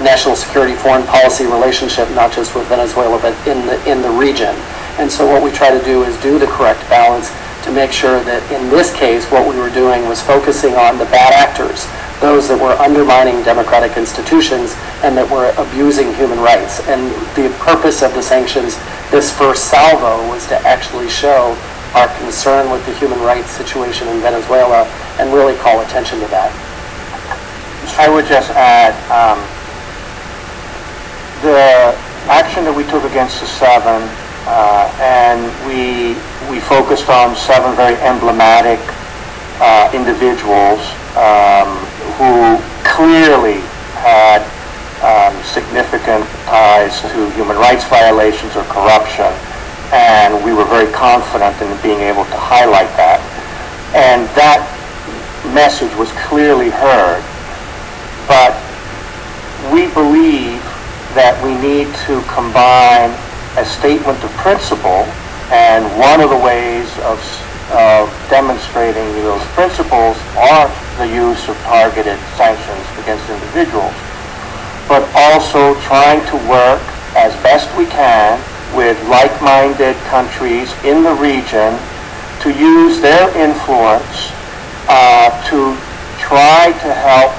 National security foreign policy relationship, not just with Venezuela, but in the region. And so what we try to do is do the correct balance to make sure that in this case what we were doing was focusing on the bad actors, those that were undermining democratic institutions and that were abusing human rights. And the purpose of the sanctions, this first salvo, was to actually show our concern with the human rights situation in Venezuela and really call attention to that. I would just add, the action that we took against the seven, and we focused on 7 very emblematic individuals who clearly had significant ties to human rights violations or corruption, and we were very confident in being able to highlight that. And that message was clearly heard, but we believe that we need to combine a statement of principle, and one of the ways of demonstrating those principles are the use of targeted sanctions against individuals, but also trying to work as best we can with like-minded countries in the region to use their influence to try to help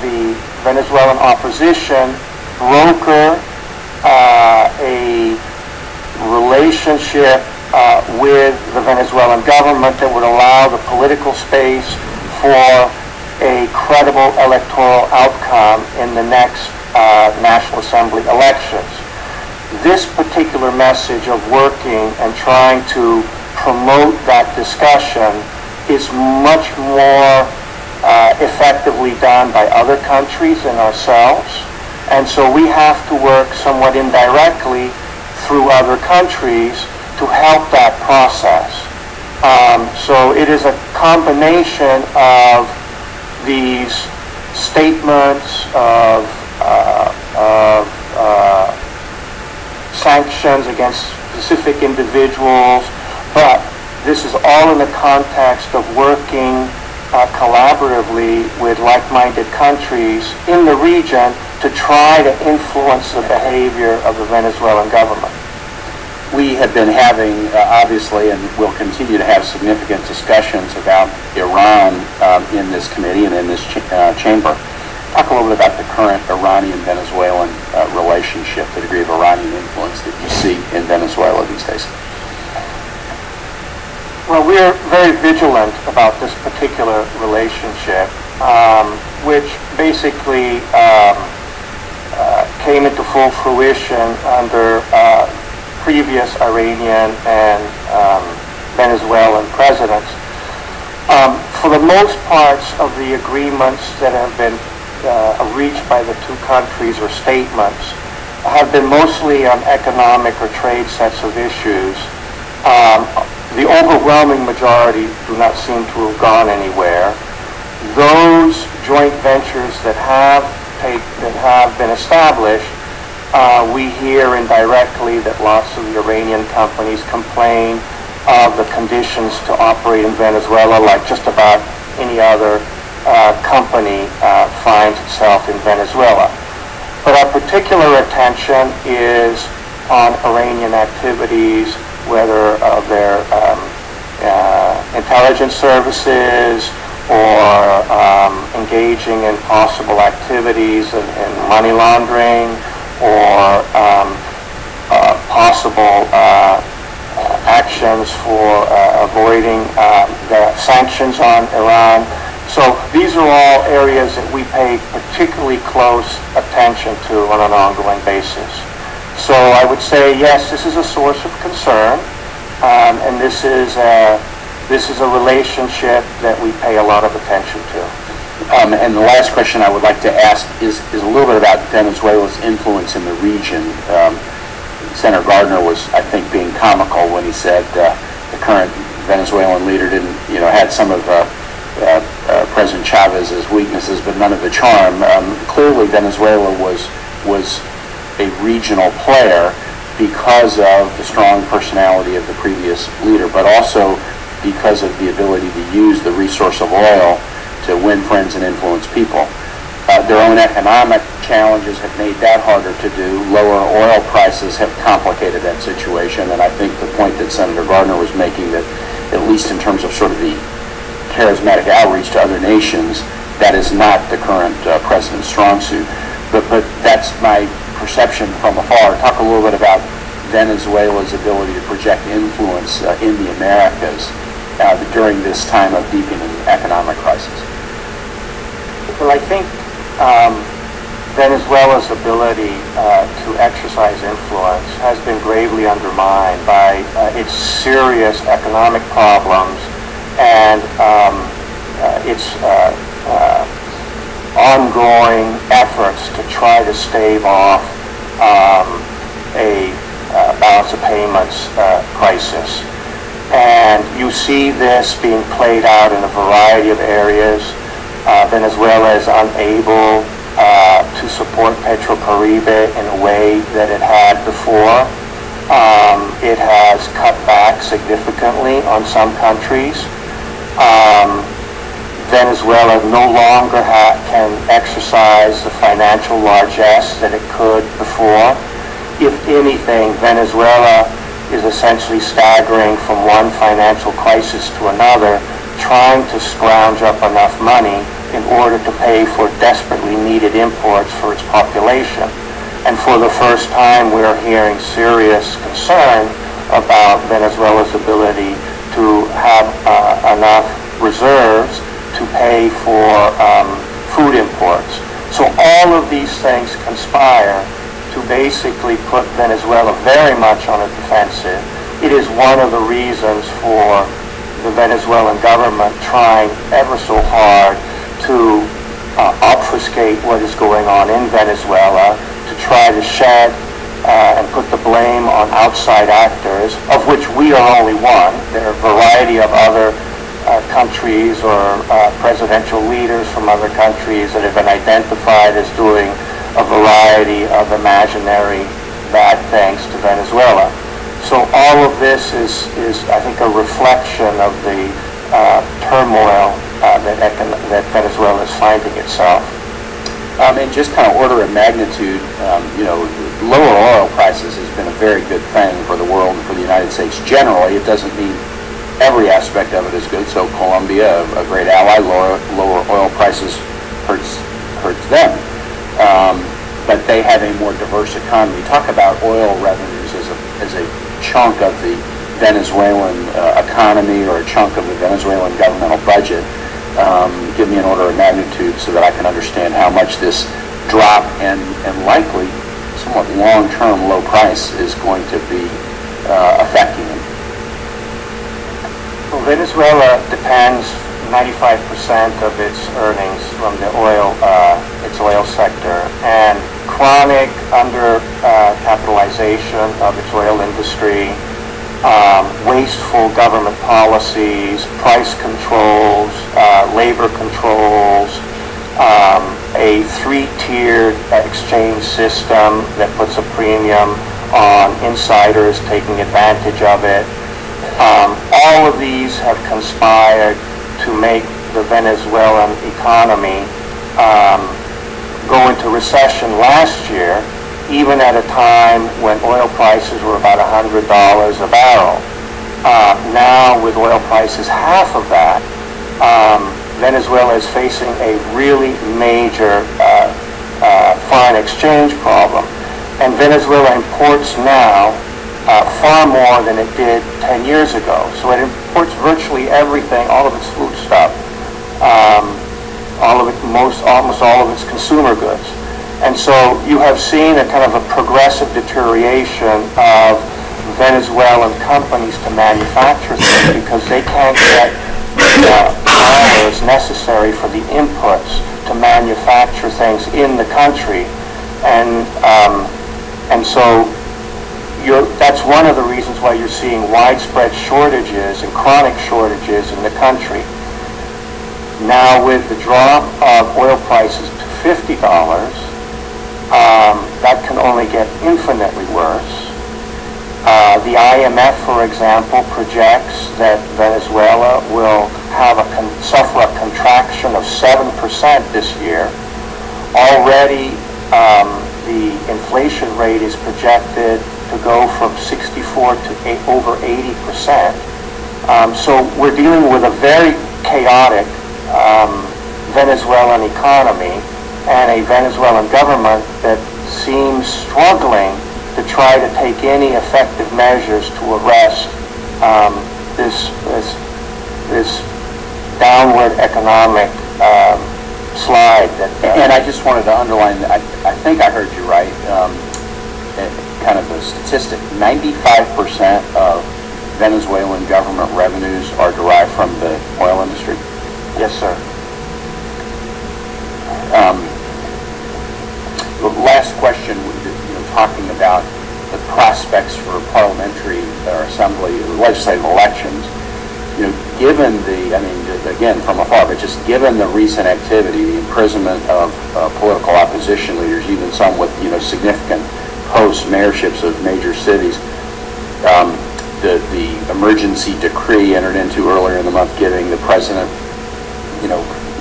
the Venezuelan opposition broker a relationship with the Venezuelan government that would allow the political space for a credible electoral outcome in the next National Assembly elections. This particular message of working and trying to promote that discussion is much more effectively done by other countries than ourselves, and so we have to work somewhat indirectly through other countries to help that process. So it is a combination of these statements of sanctions against specific individuals, but this is all in the context of working collaboratively with like-minded countries in the region to try to influence the behavior of the Venezuelan government. We have been having, obviously, and will continue to have significant discussions about Iran in this committee and in this chamber. Talk a little bit about the current Iranian-Venezuelan relationship, the degree of Iranian influence that you see in Venezuela these days. Well, we're very vigilant about this particular relationship, which basically came into full fruition under previous Iranian and Venezuelan presidents. For the most parts of the agreements that have been reached by the two countries or statements have been mostly on economic or trade sets of issues. The overwhelming majority do not seem to have gone anywhere. Those joint ventures that have been established, we hear indirectly that lots of the Iranian companies complain of the conditions to operate in Venezuela, like just about any other company finds itself in Venezuela. But our particular attention is on Iranian activities, whether of their intelligence services or engaging in possible activities in money laundering or possible actions for avoiding the sanctions on Iran. So these are all areas that we pay particularly close attention to on an ongoing basis. So I would say, yes, this is a source of concern, and this is a relationship that we pay a lot of attention to. And the last question I would like to ask is a little bit about Venezuela's influence in the region. Senator Gardner was, I think, being comical when he said the current Venezuelan leader didn't, had some of President Chavez's weaknesses, but none of the charm. Clearly, Venezuela was a regional player because of the strong personality of the previous leader, but also because of the ability to use the resource of oil to win friends and influence people. Their own economic challenges have made that harder to do. Lower oil prices have complicated that situation, and I think the point that Senator Gardner was making, that at least in terms of sort of the charismatic outreach to other nations, that is not the current president's strong suit. But that's my perception from afar. Talk a little bit about Venezuela's ability to project influence in the Americas during this time of deepening economic crisis. Well, I think Venezuela's ability to exercise influence has been gravely undermined by its serious economic problems and its ongoing efforts to try to stave off a balance of payments crisis. And you see this being played out in a variety of areas. Venezuela is unable to support Petrocaribe in a way that it had before. It has cut back significantly on some countries. Venezuela no longer can exercise the financial largesse that it could before. If anything, Venezuela is essentially staggering from one financial crisis to another, trying to scrounge up enough money in order to pay for desperately needed imports for its population. And for the first time, we're hearing serious concern about Venezuela's ability to have enough reserves to pay for food imports. So all of these things conspire to basically put Venezuela very much on a defensive. It is one of the reasons for the Venezuelan government trying ever so hard to obfuscate what is going on in Venezuela, to try to shed and put the blame on outside actors, of which we are only one. There are a variety of other countries or presidential leaders from other countries that have been identified as doing a variety of imaginary bad things to Venezuela. So all of this is I think, a reflection of the turmoil that Venezuela is finding itself. And just kind of order of magnitude, lower oil prices has been a very good thing for the world and for the United States generally. It doesn't mean every aspect of it is good. So Colombia, a great ally, lower oil prices hurts them. But they have a more diverse economy. Talk about oil revenues as a chunk of the Venezuelan economy or a chunk of the Venezuelan governmental budget. Give me an order of magnitude so that I can understand how much this drop and likely somewhat long-term low price is going to be affecting them. Well, Venezuela depends 95% of its earnings from the its oil sector, and chronic undercapitalization of its oil industry, wasteful government policies, price controls, labor controls, a three-tiered exchange system that puts a premium on insiders taking advantage of it. All of these have conspired to make the Venezuelan economy go into recession last year, even at a time when oil prices were about $100 a barrel. Now, with oil prices half of that, Venezuela is facing a really major foreign exchange problem. And Venezuela imports now far more than it did 10 years ago. So it imports virtually everything, all of its foodstuff, almost all of its consumer goods. And so you have seen a kind of a progressive deterioration of Venezuelan companies to manufacture things because they can't get dollars necessary for the inputs to manufacture things in the country. And so that's one of the reasons why you're seeing widespread shortages and chronic shortages in the country. Now, with the drop of oil prices to $50, that can only get infinitely worse. The IMF, for example, projects that Venezuela will suffer a contraction of 7% this year. Already, the inflation rate is projected to go from 64 to over 80%. So we're dealing with a very chaotic Venezuelan economy and a Venezuelan government that seems struggling to try to take any effective measures to arrest this downward economic slide. And I just wanted to underline that I think I heard you right. Kind of a statistic: 95% of Venezuelan government revenues are derived from the oil industry. Yes, sir. The last question, talking about the prospects for parliamentary or assembly or legislative elections, given again from afar, but just given the recent activity, the imprisonment of political opposition leaders, even some with significant post mayorships of major cities, the emergency decree entered into earlier in the month giving the president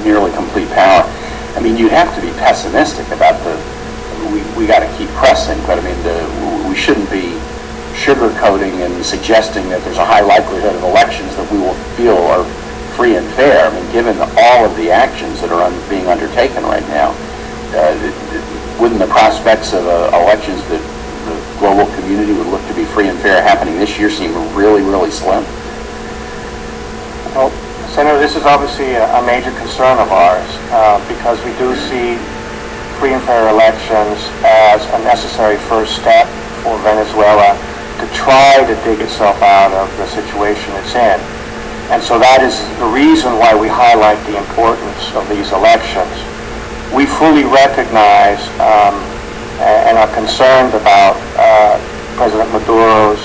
nearly complete power. You'd have to be pessimistic about we got to keep pressing, but we shouldn't be sugarcoating and suggesting that there's a high likelihood of elections that we will feel are free and fair. Given all of the actions that are being undertaken right now, wouldn't the prospects of elections that the global community would look to be free and fair happening this year seem really, really slim? Well, Senator, this is obviously a major concern of ours because we do see free and fair elections as a necessary first step for Venezuela to try to dig itself out of the situation it's in. And so that is the reason why we highlight the importance of these elections. We fully recognize and are concerned about President Maduro's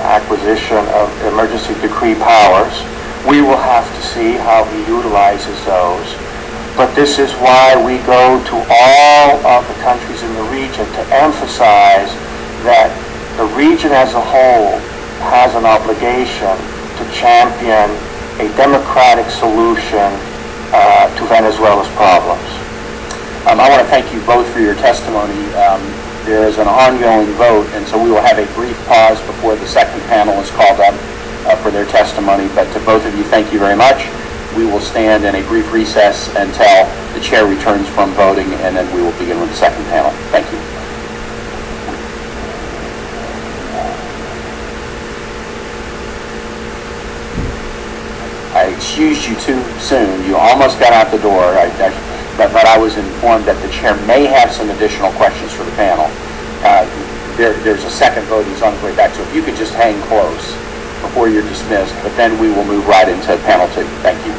acquisition of emergency decree powers. We will have to see how he utilizes those. But this is why we go to all of the countries in the region to emphasize that the region as a whole has an obligation to champion a democratic solution to Venezuela's problems. I want to thank you both for your testimony. There is an ongoing vote, and so we will have a brief pause before the second panel is called up for their testimony. But to both of you, thank you very much. We will stand in a brief recess until the chair returns from voting, and then we will begin with the second panel. Thank you. I excused you too soon. You almost got out the door. But I was informed that the chair may have some additional questions for the panel. There's a second vote. He's on his way back. So if you could just hang close before you're dismissed, but then we will move right into panel 2. Thank you.